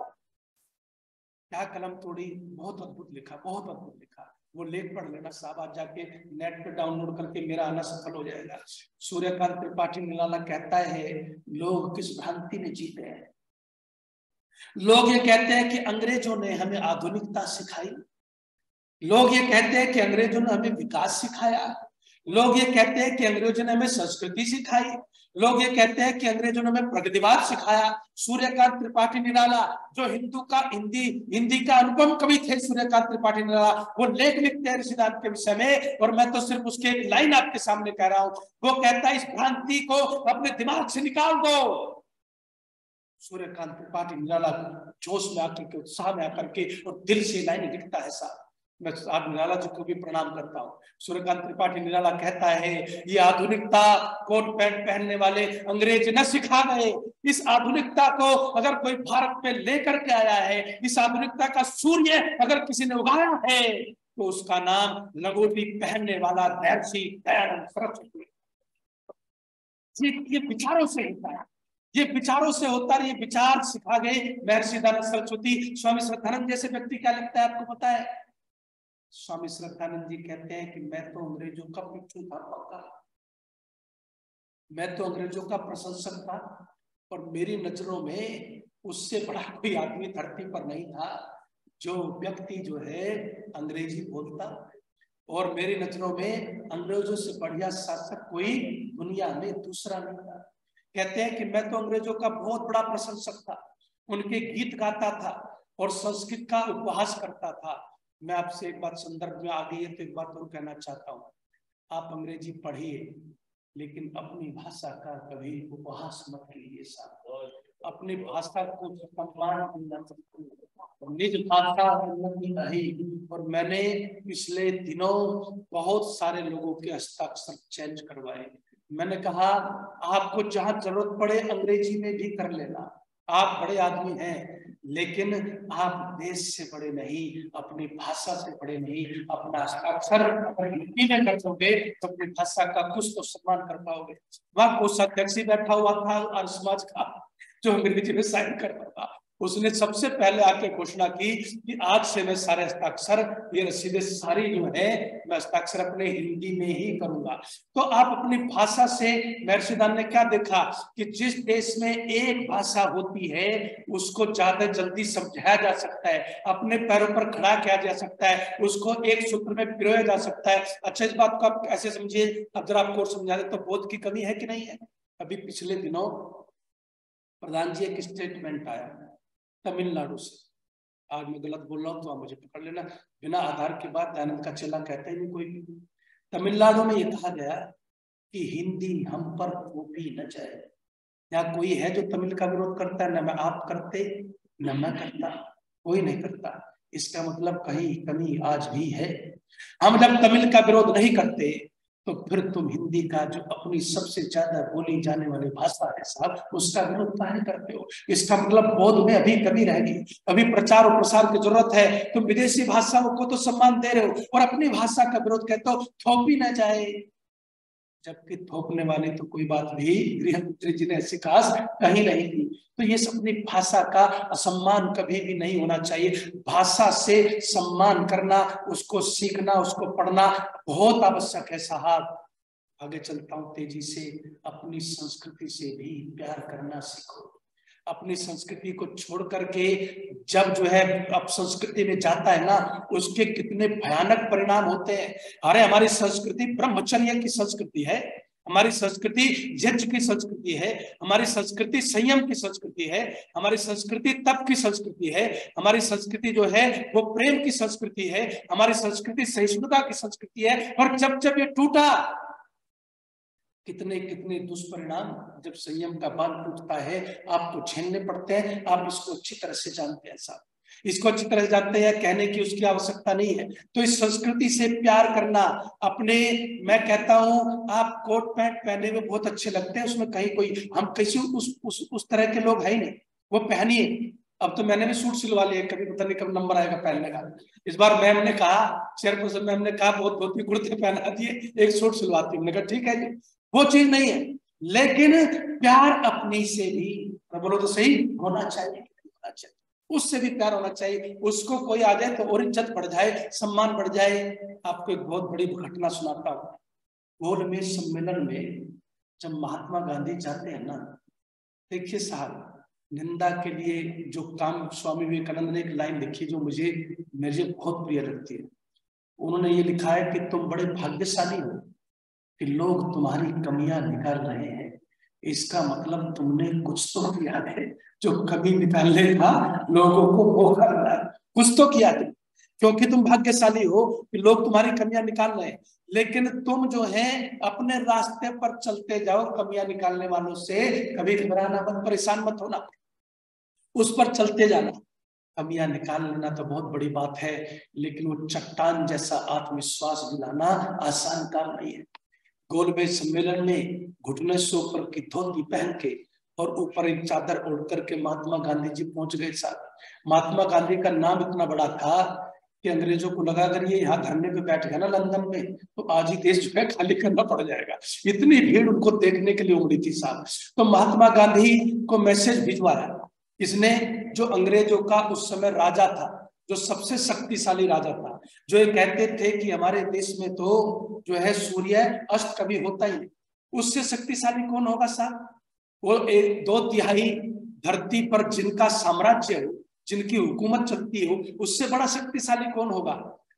क्या कलम तोड़ी, बहुत अद्भुत लिखा, बहुत अद्भुत लिखा। वो लेख पढ़ लेना साहब, आज जाके नेट पे डाउनलोड करके, मेरा आना सफल हो जाएगा। सूर्यकांत त्रिपाठी निराला कहता है लोग किस भ्रांति में जीते हैं। लोग ये कहते हैं कि अंग्रेजों ने हमें आधुनिकता सिखाई, लोग ये कहते हैं कि अंग्रेजों ने हमें विकास सिखाया, लोग ये कहते हैं कि अंग्रेजों ने हमें संस्कृति सिखाई, लोग ये कहते हैं कि अंग्रेजों ने हमें प्रगतिवाद सिखाया। सूर्यकांत त्रिपाठी निराला जो हिंदी का अनुपम कवि थे, सूर्यकांत त्रिपाठी निराला, वो लेख लिखते हैं ऋषिदान के विषय में, और मैं तो सिर्फ उसके एक लाइन आपके सामने कह रहा हूं। वो कहता है इस भ्रांति को अपने दिमाग से निकाल दो। सूर्यकांत त्रिपाठी निराला जोश में आकर के, उत्साह में आकर के और दिल से लाइन लिखता है साहब। मैं आज निराला जी को भी प्रणाम करता हूँ। सूर्यकांत त्रिपाठी निराला कहता है ये आधुनिकता कोट पैंट पहनने वाले अंग्रेज न सिखा गए। इस आधुनिकता को अगर कोई भारत में लेकर के आया है, इस आधुनिकता का सूर्य अगर किसी ने उगाया है तो उसका नाम लंगोटी पहनने वाला महर्षि दयानंद सरस्वती। ये विचारों से होता है, ये विचारों से होता है, ये विचार सिखा गए महर्षि दयानंद सरस्वती। स्वामी श्रद्धानंद जैसे व्यक्ति क्या लिखता है आपको पता है? स्वामी श्रद्धानंद जी कहते हैं कि मैं तो अंग्रेजों का पिट्ठू था पक्का, मैं तो अंग्रेजों का प्रशंसक था, और मेरी नजरों में उससे बड़ा कोई आदमी धरती पर नहीं था जो व्यक्ति जो है अंग्रेजी बोलता, और मेरी नजरों में अंग्रेजों से बढ़िया शासक कोई दुनिया में दूसरा नहीं था। कहते हैं कि मैं तो अंग्रेजों का बहुत बड़ा प्रशंसक था, उनके गीत गाता था और संस्कृत का उपहास करता था। मैं आपसे एक बात संदर्भ में आ गई है तो एक बात और कहना चाहता हूँ, आप अंग्रेजी पढ़िए लेकिन अपनी भाषा का कभी उपहास मत कीजिए साहब। अपनी भाषा को सम्मान, निज भाषा नहीं। और मैंने पिछले दिनों बहुत सारे लोगों के हस्ताक्षर चेंज करवाए। मैंने कहा आपको जहां जरूरत पड़े अंग्रेजी में भी कर लेना, आप बड़े आदमी हैं, लेकिन आप देश से बड़े नहीं, अपनी भाषा से बड़े नहीं। अपना हस्ताक्षर अगर हिंदी में कर दोगे तो अपनी भाषा का कुछ तो सम्मान कर पाओगे। वहां कोषाध्यक्ष बैठा हुआ था आर्य समाज का जो अंग्रेजी में साइन करता था, उसने सबसे पहले आके घोषणा की कि आज से मैं सारे हस्ताक्षर, ये रसीदें सारी जो है मैं हस्ताक्षर अपने हिंदी में ही करूंगा। तो आप अपनी भाषा से, महर्षि दान ने क्या देखा कि जिस देश में एक भाषा होती है उसको ज्यादा जल्दी समझाया जा सकता है, अपने पैरों पर खड़ा किया जा सकता है, उसको एक सूत्र में पिरोया जा सकता है। अच्छा इस बात को आप ऐसे समझिए, अब जरा आपको समझा दे तो बोध की कमी है कि नहीं है। अभी पिछले दिनों प्रधान जी एक स्टेटमेंट आया तमिलनाडु से, आज मैं गलत बोल रहा हूं तो आप मुझे पकड़ लेना, बिना आधार के बाद दयानंद का चेला कहते ही नहीं कोई भी। तमिलनाडु में ये कहा गया कि हिंदी हम पर थोपी न जाए। यहाँ कोई है जो तमिल का विरोध करता है? न मैं आप करते न मैं करता, कोई नहीं करता। इसका मतलब कहीं कमी आज भी है। हम जब तमिल का विरोध नहीं करते तो फिर तुम हिंदी का जो अपनी सबसे ज्यादा बोली जाने वाली भाषा है साहब, उसका विरोध काहे करते हो? इसका मतलब बोध में अभी कमी रहेगी, अभी प्रचार और प्रसार की जरूरत है। तुम विदेशी भाषाओं को तो सम्मान दे रहे हो और अपनी भाषा का विरोध कहते हो थोपी ना जाए, जबकि थोपने वाली तो कोई बात भी गृहमंत्री जी ने ऐसी खास कहीं नहीं की। तो ये अपनी भाषा का असम्मान कभी भी नहीं होना चाहिए। भाषा से सम्मान करना, उसको सीखना, उसको पढ़ना बहुत आवश्यक है साहब। आगे चलता हूं तेजी से। अपनी संस्कृति से भी प्यार करना सीखो। अपनी संस्कृति को छोड़ करके जब जो है अब संस्कृति में जाता है ना, उसके कितने भयानक परिणाम होते हैं। अरे हमारी संस्कृति ब्रह्मचर्य की संस्कृति है, हमारी संस्कृति यज्ञ की संस्कृति है, हमारी संस्कृति संयम की संस्कृति है, हमारी संस्कृति तप की संस्कृति है, हमारी संस्कृति जो है वो प्रेम की संस्कृति है, हमारी संस्कृति सहिष्णुता की संस्कृति है। और जब जब ये टूटा कितने कितने दुष्परिणाम जब संयम का बांध टूटता है आपको झेलने पड़ते हैं। आप इसको अच्छी तरह से जानते हैं साहब, इसको अच्छी तरह से जानते हैं, कहने की उसकी आवश्यकता नहीं है। तो इस संस्कृति से प्यार करना अपने, मैं कहता हूं आप कोट पैंट पहने हुए बहुत अच्छे लगते हैं, उसमें कहीं कोई हम किसी उस तरह के लोग है ही नहीं, वो पहनिए। अब तो मैंने भी सूट सिलवा लिया, कभी पता नहीं कब नंबर आएगा पहनने का। इस बार मैम ने कहा, चेयरपर्सन मैम ने कहा बहुत धोती कुर्ते पहना दिए, एक सूट सिलवाती हूँ। मैंने कहा ठीक है जी, वो चीज नहीं है। लेकिन प्यार अपनी से भी, बोलो तो सही, होना चाहिए, उससे भी प्यार होना चाहिए। उसको कोई आ जाए तो और इज्जत बढ़ जाए, सम्मान बढ़ जाए। आपको एक बहुत बड़ी घटना सुनाता हूँ। गोलमेज सम्मेलन में जब महात्मा गांधी जाते हैं ना, देखिए साहब, निंदा के लिए जो काम, स्वामी विवेकानंद ने एक लाइन लिखी जो मुझे बहुत प्रिय लगती है। उन्होंने ये लिखा है कि तुम बड़े भाग्यशाली हो कि लोग तुम्हारी कमियां निकाल रहे हैं, इसका मतलब तुमने कुछ तो किया है, जो कमी निकालने का लोगों को मौका रहा है, कुछ तो किया है, क्योंकि तुम भाग्यशाली हो कि लोग तुम्हारी कमियां निकाल रहे हैं। लेकिन तुम जो है अपने रास्ते पर चलते जाओ, कमियां निकालने वालों से कभी घबराना मत, परेशान मत होना, उस पर चलते जाना। कमियां निकाल लेना तो बहुत बड़ी बात है, लेकिन वो चट्टान जैसा आत्मविश्वास दिलाना आसान काम नहीं है। गोलमेज सम्मेलन में घुटने से ऊपर की धोती पहन के और ऊपर एक चादर ओढ़ करके महात्मा गांधी जी पहुंच गए साहब। महात्मा गांधी का नाम इतना बड़ा था कि अंग्रेजों को लगा अगर ये यहाँ धरने पे बैठ गया ना लंदन में, तो आज ही देश जो है खाली करना पड़ जाएगा। इतनी भीड़ उनको देखने के लिए उमड़ी थी साहब। तो महात्मा गांधी को मैसेज भिजवाया इसने, जो अंग्रेजों का उस समय राजा था, जो सबसे शक्तिशाली राजा था, जो ये कहते थे कि हमारे देश में तो जो है सूर्य अस्त कभी होता ही नहीं, उससे शक्तिशाली कौन होगा साहब? वो 2/3 धरती पर जिनका साम्राज्य हो, जिनकी हुकूमत चलती हो, उससे बड़ा शक्तिशाली कौन होगा?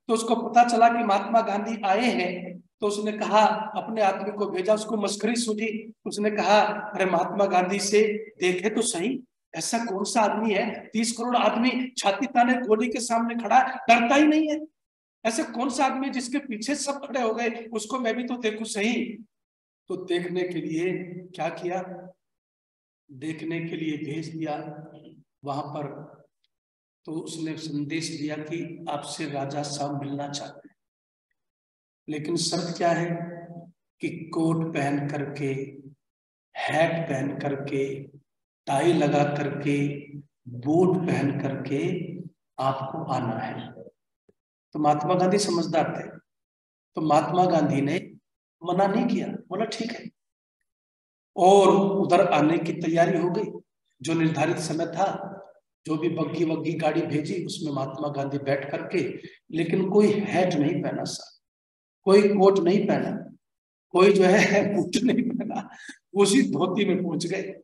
तो उसको पता चला कि महात्मा गांधी आए हैं, तो उसने कहा, अपने आदमी को भेजा, उसको मस्करी सूझी। उसने कहा अरे महात्मा गांधी से देखे तो सही, ऐसा कौन सा आदमी है, 30 करोड़ आदमी छाती ताने गोली के सामने खड़ा, डरता ही नहीं है, ऐसे कौन सा आदमी जिसके पीछे सब खड़े हो गए, उसको मैं भी तो देखूं सही। तो देखने के लिए क्या किया, देखने के लिए भेज दिया वहां पर। तो उसने संदेश दिया कि आपसे राजा साहब मिलना चाहते हैं, लेकिन शर्त क्या है कि कोट पहन करके, हैट पहन करके, टाई लगा करके, बूट पहन करके आपको आना है। तो महात्मा गांधी समझदार थे, तो महात्मा गांधी ने मना नहीं किया, बोला ठीक है। और उधर आने की तैयारी हो गई। जो निर्धारित समय था, जो भी बग्गी वग्गी गाड़ी भेजी, उसमें महात्मा गांधी बैठ करके, लेकिन कोई हैट नहीं पहना सा, कोई कोट नहीं पहना, कोई जो है बूट नहीं पहना, उसी धोती में पहुंच गए।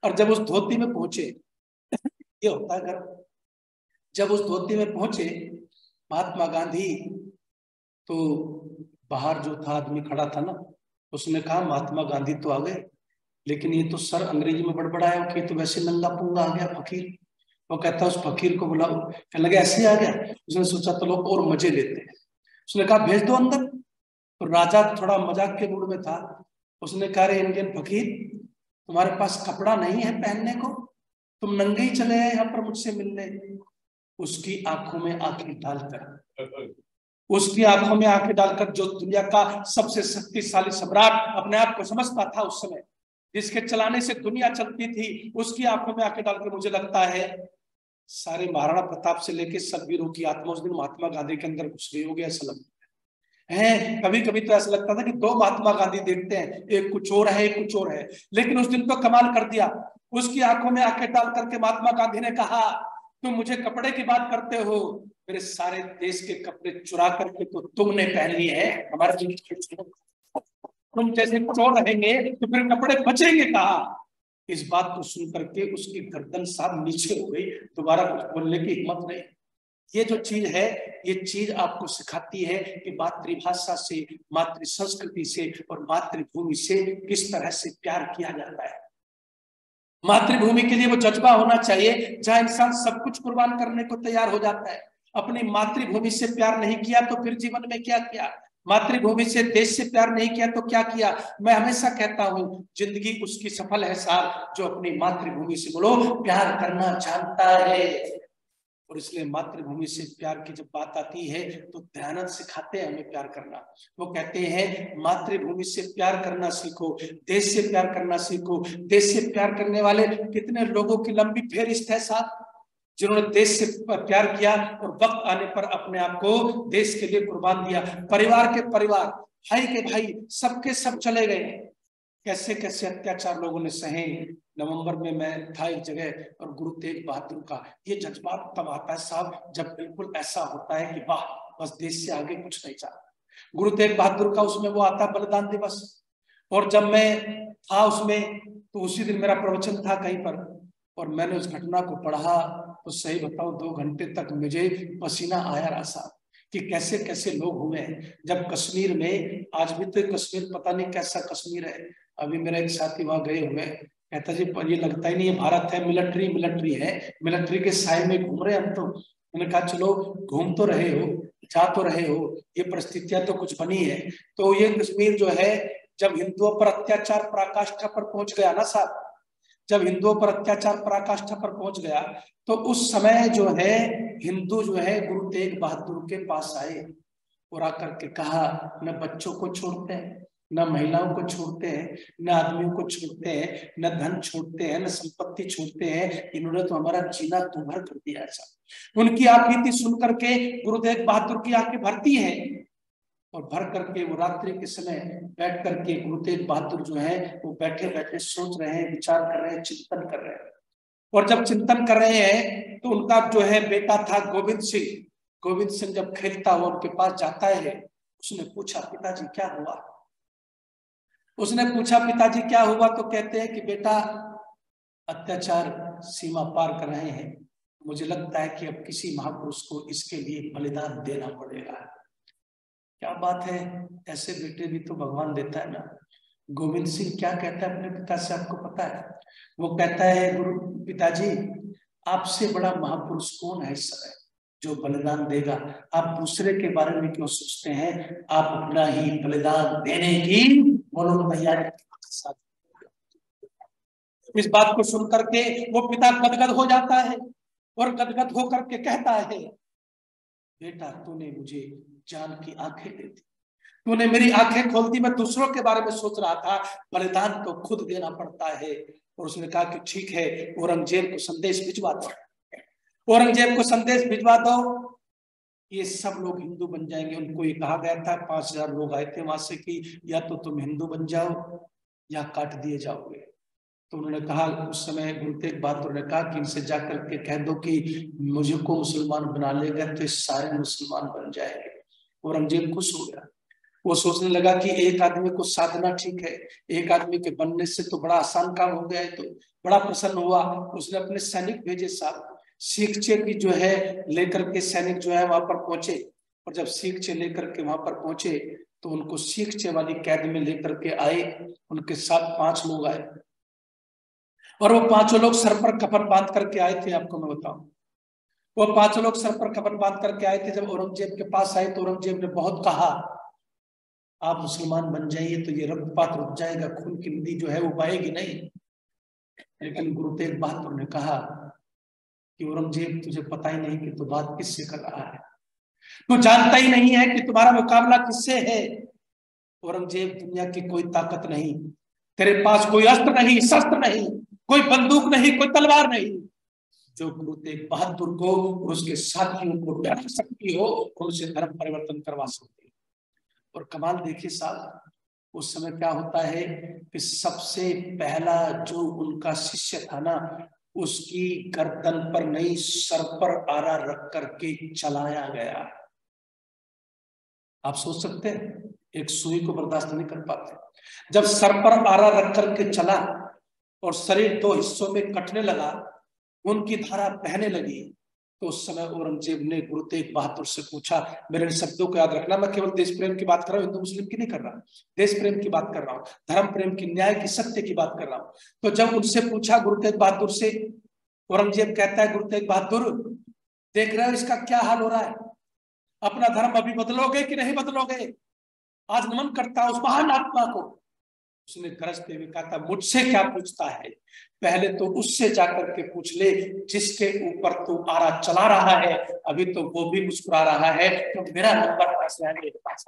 और जब उस धोती में पहुंचे, ये होता है घर, जब उस धोती में पहुंचे महात्मा गांधी, तो बाहर जो था आदमी खड़ा था ना, उसने कहा महात्मा गांधी तो आ गए, लेकिन ये तो सर अंग्रेजी में बड़बड़ाया कि तो वैसे नंगा पुंगा आ गया फकीर। वो कहता उस फकीर को बुलाओ, कहने लगे ऐसे आ गया। उसने सोचा तो लोग और मजे लेते हैं, उसने कहा भेज दो अंदर। तो राजा थोड़ा मजाक के मूड में था, उसने कहा रे इंडियन फकीर, तुम्हारे पास कपड़ा नहीं है पहनने को, तुम नंगे ही चले आए यहाँ पर मुझसे मिलने। उसकी आंखों में आंखें डालकर, उसकी आंखों में आंखें डालकर, जो दुनिया का सबसे शक्तिशाली सम्राट अपने आप को समझता था उस समय, जिसके चलाने से दुनिया चलती थी, उसकी आंखों में आंखें डालकर, मुझे लगता है सारे महाराणा प्रताप से लेके सब वीरों की आत्मा उस दिन महात्मा गांधी के अंदर घुस गई होगी, ऐसा लगता है। कभी कभी तो ऐसा लगता था कि 2 महात्मा गांधी देखते हैं, एक कुछ और है, एक कुछ और है। लेकिन उस दिन तो कमाल कर दिया, उसकी आंखों में आंखें डाल करके महात्मा गांधी ने कहा तुम मुझे कपड़े की बात करते हो, मेरे सारे देश के कपड़े चुरा करके तो तुमने पहन लिए हैं, हमारे तुम जैसे चोर रहेंगे तो फिर कपड़े बचेंगे कहाँ? इस बात को सुन करके उसकी गर्दन साहब नीचे हो गई, दोबारा कुछ बोलने की हिम्मत नहीं। ये जो चीज है, ये चीज आपको सिखाती है कि मातृभाषा से, मातृ संस्कृति से और मातृभूमि से किस तरह से प्यार किया जाता है। मातृभूमि के लिए वो जज्बा होना चाहिए जहां इंसान सब कुछ कुर्बान करने को तैयार हो जाता है। अपनी मातृभूमि से प्यार नहीं किया तो फिर जीवन में क्या किया? मातृभूमि से, देश से प्यार नहीं किया तो क्या किया? मैं हमेशा कहता हूं जिंदगी उसकी सफल है साहब जो अपनी मातृभूमि से बोलो प्यार करना जानता है। और इसलिए मातृभूमि से प्यार की जब बात आती है तो दयानंद सिखाते हैं हमें प्यार करना। वो कहते हैं मातृभूमि से प्यार करना सीखो, देश से प्यार करना सीखो। देश से प्यार करने वाले कितने लोगों की लंबी फेहरिस्त है साहब, जिन्होंने देश से प्यार किया और वक्त आने पर अपने आप को देश के लिए कुर्बान दिया। परिवार के परिवार, भाई के भाई, सबके सब चले गए। कैसे कैसे अत्याचार लोगों ने सहे। नवंबर में मैं था एक जगह और गुरु तेग बहादुर का ये जज्बात तब आता है साहब जब बिल्कुल ऐसा होता है कि वाह बस देश से आगे कुछ नहीं चाहता। गुरु तेग बहादुर का उसमें वो आता बलिदान दिवस, और जब मैं था उसमें तो उसी दिन मेरा प्रवचन था कहीं पर, और मैंने उस घटना को पढ़ा तो सही बताऊं 2 घंटे तक मुझे पसीना आया रहा साहब कि कैसे कैसे लोग हुए हैं। जब कश्मीर में, आज भी तो कश्मीर पता नहीं कैसा कश्मीर है, अभी मेरा एक साथी वहां गए हुए, कहता जी पर ये लगता ही नहीं है भारत है, मिलिट्री मिलिट्री है, मिलिट्री के साय में घूम रहे हम तो। मैंने कहा चलो घूम तो रहे हो, जा तो रहे हो, ये परिस्थितियां तो कुछ बनी है। तो ये कश्मीर जो है जब हिंदुओं पर अत्याचार पराकाष्ठा पर पहुंच गया ना साहब, जब हिंदुओं पर अत्याचार पराकाष्ठा पर पहुंच गया तो उस समय जो है हिंदू जो है गुरु तेग बहादुर के पास आए और आकर के कहा न बच्चों को छोड़ते हैं, न महिलाओं को छोड़ते हैं, न आदमियों को छोड़ते हैं, न धन छोड़ते हैं, न संपत्ति छोड़ते हैं, इन्होंने तो हमारा जीना तुम्हार कर दिया। ऐसा उनकी आकृति सुन करके गुरु तेग बहादुर की आंखें भरती हैं और भर करके वो रात्रि के समय बैठ करके गुरु तेग बहादुर जो है वो बैठे बैठे सोच रहे हैं, विचार कर रहे हैं, चिंतन कर रहे हैं। और जब चिंतन कर रहे हैं तो उनका जो है बेटा था गोविंद सिंह, गोविंद सिंह जब खेलता हुआ उनके पास जाता है, उसने पूछा पिताजी क्या हुआ? उसने पूछा पिताजी क्या हुआ? तो कहते हैं कि बेटा अत्याचार सीमा पार कर रहे हैं, मुझे लगता है कि अब किसी महापुरुष को इसके लिए बलिदान देना पड़ेगा। क्या बात है, ऐसे बेटे भी तो भगवान देता है ना। गोविंद सिंह क्या कहता है अपने पिता से आपको पता है? वो कहता है गुरु पिताजी आपसे बड़ा महापुरुष कौन है इस समय जो बलिदान देगा? आप दूसरे के बारे में क्यों सोचते हैं, आप अपना ही बलिदान देने की बोलो तैयारी। इस बात को सुन करके वो पिता गदगद हो जाता है और गदगद होकर के कहता है बेटा तूने मुझे जान की आंखें दे दी, तूने मेरी आंखें खोल दी, मैं दूसरों के बारे में सोच रहा था, बलिदान तो खुद देना पड़ता है। और उसने कहा कि ठीक है औरंगजेब को संदेश भिजवा दो, औरंगजेब को संदेश भिजवा दो, ये सब लोग हिंदू बन जाएंगे। उनको ये कहा गया था 5000 लोग आए थे वहां से कि या तो तुम हिंदू बन जाओ या काट दिए जाओगे। तो उन्होंने कहा उस समय गुरु तेग बहादुर ने कहा कि इनसे जाकर के कह दो कि मुझको मुसलमान बना लेगा तो सारे मुसलमान बन जाएंगे। औरंगजेब खुश हो गया, वो सोचने लगा कि एक आदमी को साधना ठीक है, एक आदमी के बनने से तो बड़ा आसान काम हो गया है, तो बड़ा प्रसन्न हुआ। उसने अपने सैनिक भेजे साहब, सीखचे की जो है लेकर के सैनिक जो है वहां पर पहुंचे, और जब सीखचे लेकर के वहां पर पहुंचे तो उनको सीखचे वाली कैद में लेकर के आए। उनके साथ 5 लोग आए और वो 5 लोग सर पर कफन बांध करके आए थे। आपको मैं बताऊं, वो 5 लोग सर पर कफन बांध करके आए थे। जब औरंगजेब के पास आए तो औरंगजेब ने बहुत कहा आप मुसलमान बन जाइए तो ये रक्तपात रुक जाएगा, खून की नदी जो है वो बहेगी नहीं। लेकिन गुरु तेग बहादुर ने कहा कि औरंगजेब तुझे पता ही नहीं कि तू बात किससे कर रहा है, तू जानता ही नहीं है कि तुम्हारा मुकाबला किससे है। औरंगजेब दुनिया की कोई ताकत नहीं, तेरे पास कोई अस्त्र नहीं, शस्त्र नहीं, कोई बंदूक नहीं, कोई तलवार नहीं, जो गुरु तेग बहादुर को और उसके साथियों को डरा सकती हो और उसे धर्म परिवर्तन करवा सकती हो। और कमाल देखिए साहब उस समय क्या होता है कि सबसे पहला जो उनका शिष्य था ना, उसकी गर्दन पर नहीं सर पर आरा रख करके चलाया गया। आप सोच सकते हैं, एक सुई को बर्दाश्त नहीं कर पाते, जब सर पर आरा रख करके चला और शरीर 2 हिस्सों में कटने लगा, उनकी धारा बहने लगी, तो उस समय औरंगजेब ने गुरु तेग बहादुर से पूछा, मेरे शब्दों को याद रखना, मैं केवल देश प्रेम की बात कर रहा हूँ, हिंदू मुस्लिम की नहीं कर रहा, देश प्रेम की बात कर रहा हूँ, धर्म प्रेम की, न्याय की, सत्य की बात कर रहा हूँ। तो जब उनसे पूछा गुरु तेग बहादुर से, औरंगजेब कहता है गुरु तेग बहादुर देख रहे हो इसका क्या हाल हो रहा है, अपना धर्म अभी बदलोगे कि नहीं बदलोगे? आज नमन करता है उस महान आत्मा को। उसने गरजते हुए कहा था, मुझसे क्या पूछता है, पहले तो उससे जाकर के पूछ ले जिसके ऊपर तू आरा चला रहा है। अभी तो वो भी मुस्कुरा रहा है, तो मेरा नंबर कैसे है मेरे पास।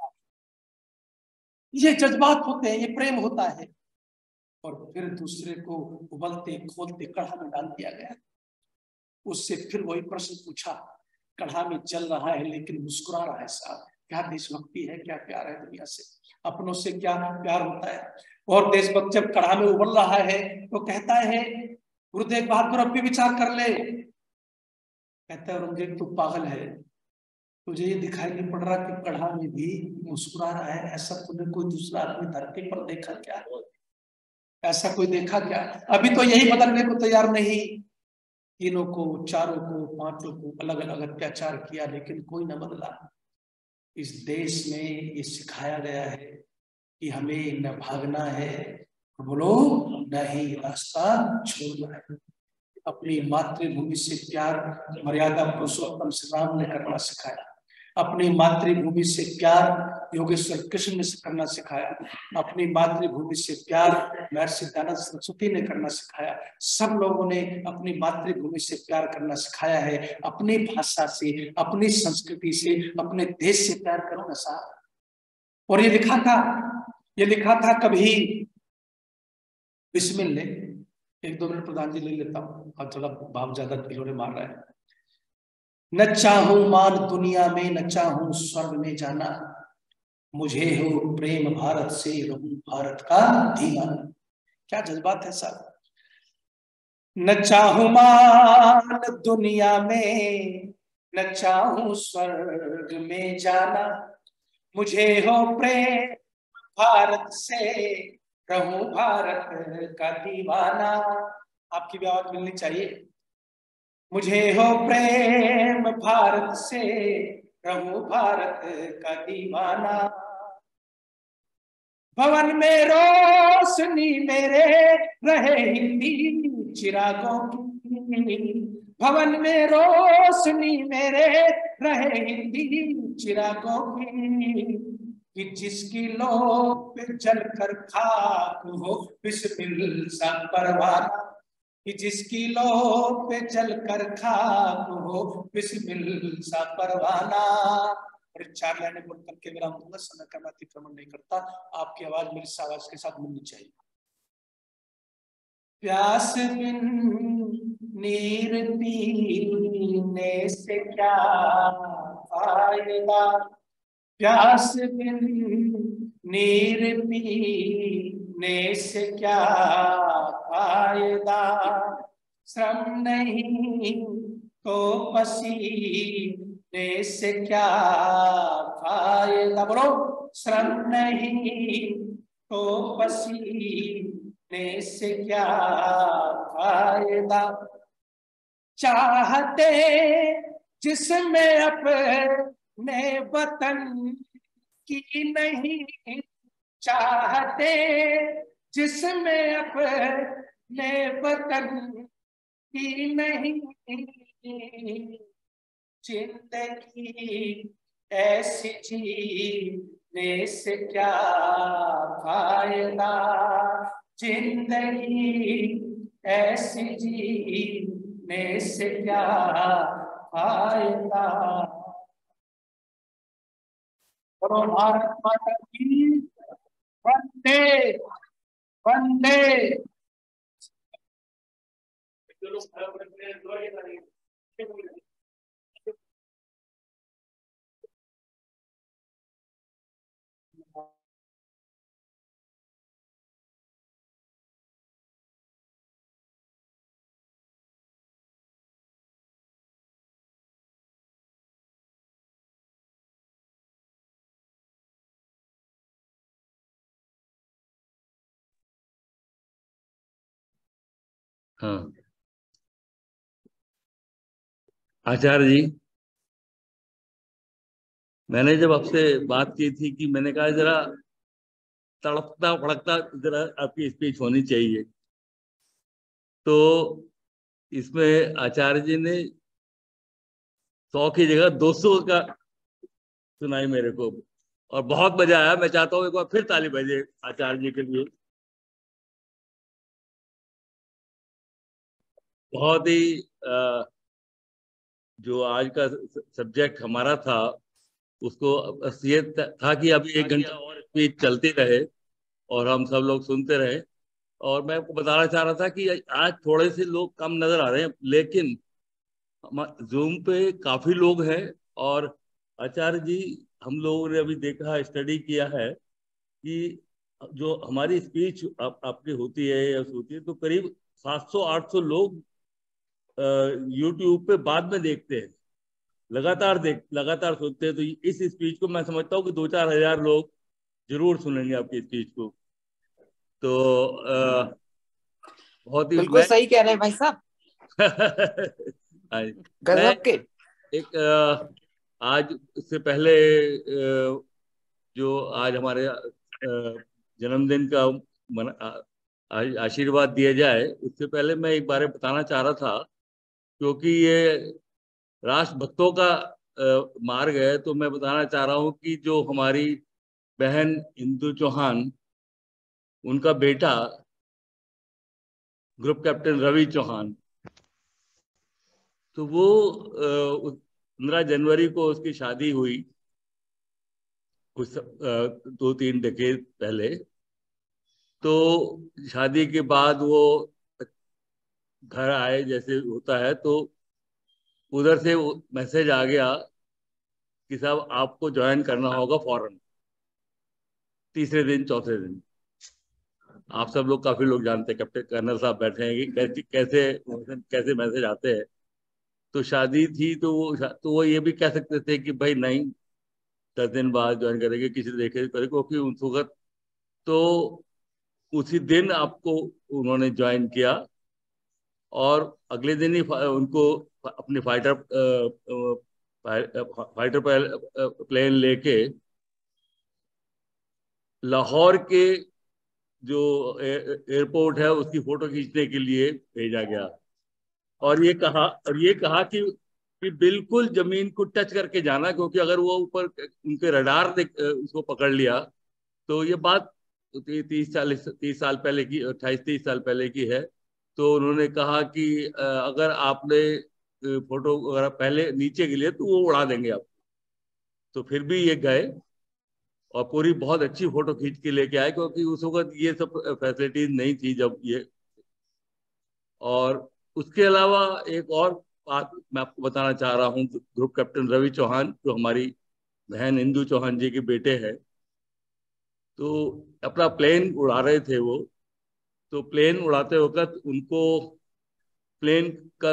ये जज्बात होते हैं, ये प्रेम होता है। और फिर दूसरे को उबलते खोलते कढ़ा में डाल दिया गया। उससे फिर वही प्रश्न पूछा, कढ़ा में जल रहा है लेकिन मुस्कुरा रहा है साहब, क्या देशभक्ति है, क्या प्यार है दुनिया से, अपनों से क्या प्यार होता है। और देशभक्त जब कढ़ा में उबल रहा है तो कहता है, गुरु तेग बहादुर अब भी विचार कर ले। कहता है, औरंगजेब तू पागल है, तुझे ये दिखाई नहीं पड़ रहा कि कढ़ा में भी मुस्कुरा रहा है? ऐसा तूने कोई दूसरा आदमी धरती पर देखा क्या? ऐसा कोई देखा क्या? अभी तो यही बदलने को तैयार नहीं। तीनों को, चारों को, पांचों को अलग अलग अत्याचार किया लेकिन कोई न बदला। इस देश में ये सिखाया गया है कि हमें न भागना है, बोलो नहीं, रास्ता छोड़ना है। अपनी मातृभूमि से प्यार मर्यादा पुरुषोत्तम श्री राम ने करना सिखाया। अपनी मातृभूमि से प्यार योगेश्वर कृष्ण ने करना सिखाया। अपनी मातृभूमि से प्यार महर्षि दयानंद सरस्वती ने करना सिखाया। सब लोगों ने अपनी मातृभूमि से प्यार करना सिखाया है। अपनी भाषा से, अपनी संस्कृति से, अपने देश से प्यार करो ना साहब। और ये लिखा था कभी बिस्मिल ने। 1-2 मिनट प्रधान जी ले लेता हूँ, अब थोड़ा भाव ज्यादा खिलौने मार रहा है। न चाहूं मान दुनिया में, न चाहूं स्वर्ग में जाना, मुझे हो प्रेम भारत से, रहूं भारत का दीवाना। क्या जज्बात है साहब। न चाहूं मान दुनिया में, न चाहूं स्वर्ग में जाना, मुझे हो प्रेम भारत से, रहूं भारत का दीवाना। आपकी भी आवाज मिलनी चाहिए। मुझे हो प्रेम भारत से, रहूं भारत का दीवाना। भवन में रोशनी मेरे रहे हिंदी चिरागों की। भवन में रोशनी मेरे रहे हिंदी चिरागों की। कि जिसकी लो पे जलकर खाक हो बिस्मिल सा परवाना। कि जिसकी लो पे जलकर खाक हो बिस्मिल सा परवाना। और 4 लाइनें बोल करके विराम दूंगा, समय का मैं अतिक्रमण नहीं करता। आपकी आवाज मेरी आवाज के साथ मिलनी चाहिए। प्यास बिन नीर पीने से क्या फायदा, प्यास बिन नीर पीने से क्या फायदा। श्रम नहीं तो पसीने से क्या फायदा। बोलो, श्रम नहीं तो पसीने से क्या फायदा। चाहते जिसमें अपने वतन की नहीं, चाहते जिसमें अपने वतन की नहीं। जिंदगी ऐसी जीने से क्या फायदा। जिंदगी ऐसी जीने से क्या फायदा। बोलो भारत माता की वंदे वंदे। हाँ आचार्य जी, मैंने जब आपसे बात की थी कि मैंने कहा जरा तड़कता भड़कता जरा आपकी स्पीच होनी चाहिए, तो इसमें आचार्य जी ने 100 की जगह 200 का सुनाई मेरे को। और बहुत मजा आया। मैं चाहता हूँ एक बार फिर ताली बजे आचार्य जी के लिए। बहुत ही जो आज का सब्जेक्ट हमारा था उसको ये था कि अभी 1 घंटा और स्पीच चलती रहे और हम सब लोग सुनते रहे। और मैं आपको बताना चाह रहा था कि आज थोड़े से लोग कम नजर आ रहे हैं, लेकिन जूम पे काफी लोग हैं। और आचार्य जी, हम लोगों ने अभी देखा, स्टडी किया है कि जो हमारी स्पीच आपकी होती है या होती है तो करीब 700-800 लोग यूट्यूब पे बाद में देखते हैं, लगातार सुनते हैं। तो इस स्पीच को मैं समझता हूँ कि 2-4 हजार लोग जरूर सुनेंगे आपकी स्पीच को। तो बहुत ही बिल्कुल सही कह रहे हैं भाई साहब, मैं गजब के। एक आज से पहले जो आज हमारे जन्मदिन का आशीर्वाद दिया जाए, उससे पहले मैं एक बारे बताना चाह रहा था, क्योंकि ये राष्ट्रभक्तों का मार्ग है। तो मैं बताना चाह रहा हूँ कि जो हमारी बहन इंदु चौहान, उनका बेटा ग्रुप कैप्टन रवि चौहान, तो वो 15 जनवरी को उसकी शादी हुई, कुछ 2-3 डेकेड पहले। तो शादी के बाद वो घर आए, जैसे होता है, तो उधर से मैसेज आ गया कि साहब आपको ज्वाइन करना होगा फौरन, तीसरे दिन चौथे दिन। आप सब लोग, काफी लोग जानते हैं, कैप्टन कर्नल साहब बैठे हैं कि कैसे कैसे कैसे मैसेज आते हैं। तो शादी थी, तो वो ये भी कह सकते थे कि भाई नहीं, 10 दिन बाद ज्वाइन करेंगे, किसी तरीके से करेंगे, क्योंकि उस वक्त तो उसी दिन आपको उन्होंने ज्वाइन किया। और अगले दिन ही उनको अपने फाइटर प्लेन लेके लाहौर के जो एयरपोर्ट है उसकी फोटो खींचने के लिए भेजा गया। और ये कहा कि बिल्कुल जमीन को टच करके जाना, क्योंकि अगर वो ऊपर उनके रडार ने उसको पकड़ लिया तो ये बात 30 साल पहले की, 28-30 साल पहले की है। तो उन्होंने कहा कि अगर आपने फोटो अगर पहले नीचे के लिए तो वो उड़ा देंगे आप। तो फिर भी ये गए और पूरी बहुत अच्छी फोटो खींच के लेके आए, क्योंकि उस वक्त ये सब फैसिलिटीज नहीं थी जब ये। और उसके अलावा एक और बात मैं आपको बताना चाह रहा हूँ। ग्रुप कैप्टन रवि चौहान, जो हमारी बहन इंदु चौहान जी के बेटे हैं, तो अपना प्लेन उड़ा रहे थे वो। तो प्लेन उड़ाते वक्त उनको प्लेन का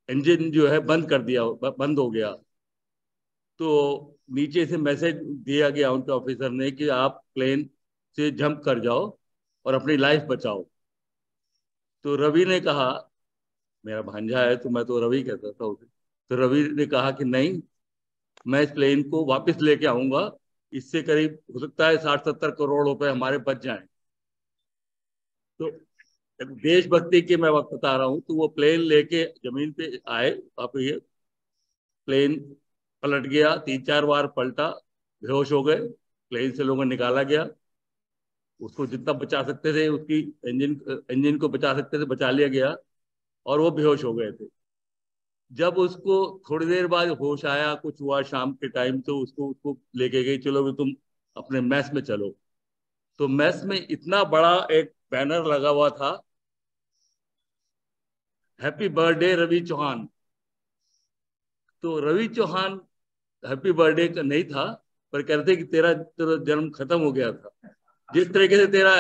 इंजन जो है बंद हो गया। तो नीचे से मैसेज दिया गया उनके ऑफिसर ने कि आप प्लेन से जंप कर जाओ और अपनी लाइफ बचाओ। तो रवि ने कहा, मेरा भांजा है तो मैं तो रवि कहता था उसे, तो रवि ने कहा कि नहीं, मैं इस प्लेन को वापस लेके आऊंगा, इससे करीब हो सकता है 60-70 करोड़ रुपए हमारे बच जाएं। तो देशभक्ति की मैं वक्त बता रहा हूँ। तो वो प्लेन लेके जमीन पे आए, आप ये प्लेन पलट गया, 3-4 बार पलटा, बेहोश हो गए। प्लेन से लोगों को निकाला गया, उसको जितना बचा सकते थे, उसकी इंजन को बचा सकते थे, बचा लिया गया। और वो बेहोश हो गए थे। जब उसको थोड़ी देर बाद होश आया, कुछ हुआ शाम के टाइम, तो उसको उसको लेके गई, चलो भी तुम अपने मैस में चलो। तो मैस में इतना बड़ा एक बैनर लगा हुआ था, हैप्पी बर्थडे रवि चौहान। तो रवि चौहान हैप्पी बर्थडे का नहीं था, पर कहते कि तेरा तेरा जन्म खत्म हो गया था। जिस तरीके से तेरा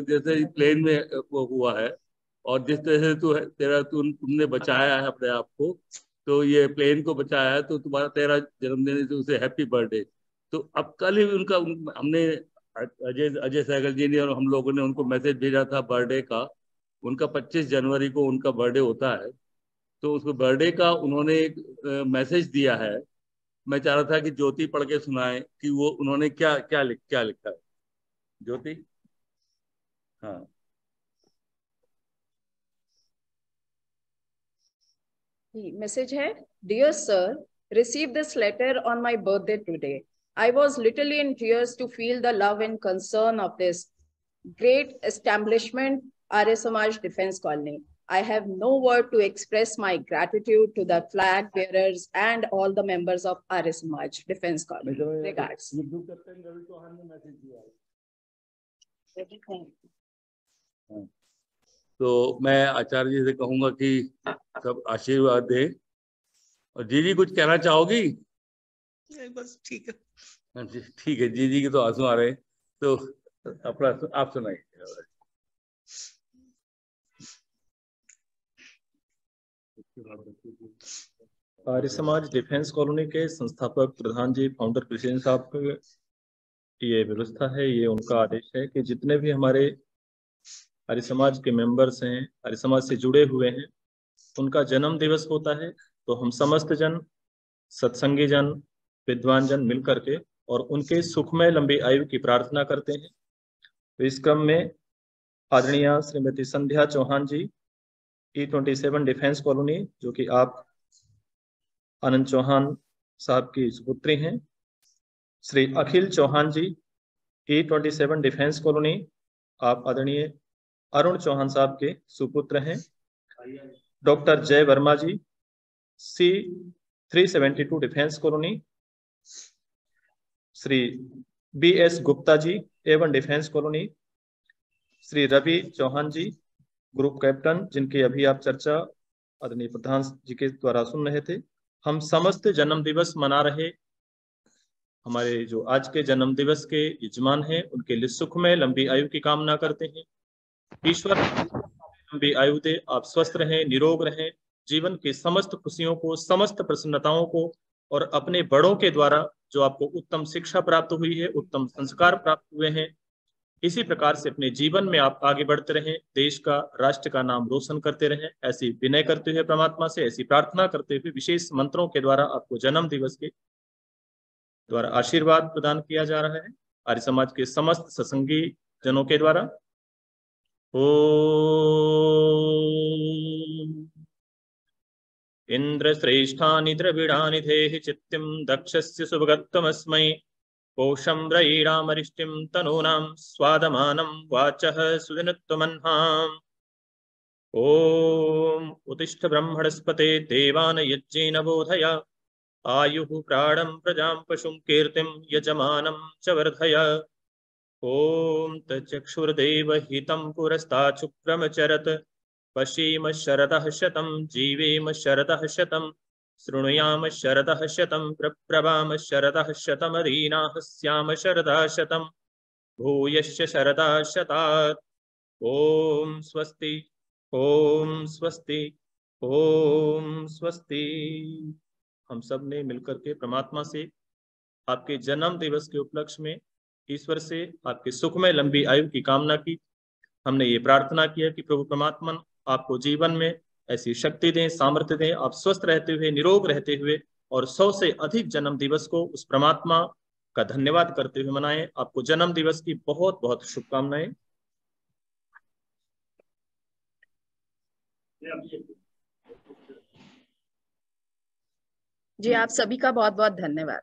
जैसे प्लेन में वो हुआ है, और जिस तरह से तुमने बचाया है अपने आप को, तो ये प्लेन को बचाया है, तो तुम्हारा तेरा जन्मदिन, तो उसे हैप्पी बर्थडे। तो अब कल ही हमने अजय अजय सहगल जी ने और हम लोगों ने उनको मैसेज भेजा था बर्थडे का। उनका 25 जनवरी को उनका बर्थडे होता है। तो उसको बर्थडे का उन्होंने एक मैसेज दिया है। मैं चाह रहा था कि ज्योति पढ़ के सुनाए कि वो उन्होंने क्या लिखा है। ज्योति? हाँ। मैसेज है, dear sir, receive this letter on my birthday today. I was literally in tears to feel the love and concern of this great establishment, Arya Samaj Defense Colony. I have no word to express my gratitude to the flag bearers and all the members of Arya Samaj Defense Colony. Regards. तो मैं आचार्य जी से कहूंगा कि सब आशीर्वाद दें। और जीजी कुछ कहना चाहोगी? बस ठीक है। हाँ जी ठीक है। जीजी के तो आंसू आ रहे हैं, तो अपना आप सुनाइए। आर्य समाज डिफेंस कॉलोनी के संस्थापक प्रधान जी, फाउंडर प्रेसिडेंट साहब की ये व्यवस्था है, ये उनका आदेश है कि जितने भी हमारे आर्य समाज के मेंबर्स हैं, आर्य समाज से जुड़े हुए हैं, उनका जन्म दिवस होता है तो हम समस्त जन, सत्संगी जन, विद्वान जन मिल करके और उनके सुखमय लंबी आयु की प्रार्थना करते हैं। तो इस क्रम में आदरणीय श्रीमती संध्या चौहान जी, E27 डिफेंस कॉलोनी, जो कि आप आनंद चौहान साहब की सुपुत्री हैं। श्री अखिल चौहान जी, E27 डिफेंस कॉलोनी, आप आदरणीय अरुण चौहान साहब के सुपुत्र हैं। Doctor Jai Verma ji, C372 defence colony. Shri BS Gupta ji, A1 defence colony. Shri Ravi Chauhan ji, group captain, जिनकी अभी आप चर्चा आदरणीय प्रधान जी के द्वारा सुन रहे थे। हम समस्त जन्म दिवस मना रहे हमारे जो आज के जन्म दिवस के यजमान हैं, उनके लिए सुखमय लंबी आयु की कामना करते हैं। ईश्वर लंबी आयु दे, आप स्वस्थ रहें, निरोग रहें, जीवन की समस्त खुशियों को, समस्त प्रसन्नताओं को और अपने बड़ों के द्वारा जो आपको उत्तम शिक्षा प्राप्त हुई है, उत्तम संस्कार प्राप्त हुए हैं, इसी प्रकार से अपने जीवन में आप आगे बढ़ते रहें, देश का, राष्ट्र का नाम रोशन करते रहें। ऐसी विनय करते हुए परमात्मा से, ऐसी प्रार्थना करते हुए विशेष मंत्रों के द्वारा आपको जन्म दिवस के द्वारा आशीर्वाद प्रदान किया जा रहा है आर्य समाज के समस्त सत्संगी जनों के द्वारा। इंद्र श्रेष्ठानि द्रविड़ानि देहि चित्तिं दक्षस्य सुभगत्तमस्मै कोशं रयीणामरिष्टिं तनूनां स्वादमानं वाचः सुदिनत्वमह्नाम्। ॐ उत्तिष्ठ ब्रह्मणस्पते देवान् यज्ञेन बोधय आयुः प्राणं प्रजां पशुं कीर्तिं यजमानं च वर्धय। ॐ तच्चक्षुर्देव हितं पुरस्ताच्छुक्रमचरत् पश्येम शरदः शतं जीवेम शरदः शतं शृणुयाम शरदः शतं प्रब्रवाम शरदः शतमदीनाः स्याम शरदः शतं भूयश्च शरदः शतात्। ॐ स्वस्ति, ॐ स्वस्ति, ॐ स्वस्ति। हम सब ने मिलकर के परमात्मा से आपके जन्म दिवस के उपलक्ष्य में ईश्वर से आपके सुखमय लंबी आयु की कामना की। हमने ये प्रार्थना किया कि प्रभु परमात्मा आपको जीवन में ऐसी शक्ति दें, सामर्थ्य दें, आप स्वस्थ रहते हुए, निरोग रहते हुए और 100 से अधिक जन्म दिवस को उस परमात्मा का धन्यवाद करते हुए मनाएं। आपको जन्म दिवस की बहुत बहुत शुभकामनाएं। जी, आप सभी का बहुत बहुत धन्यवाद।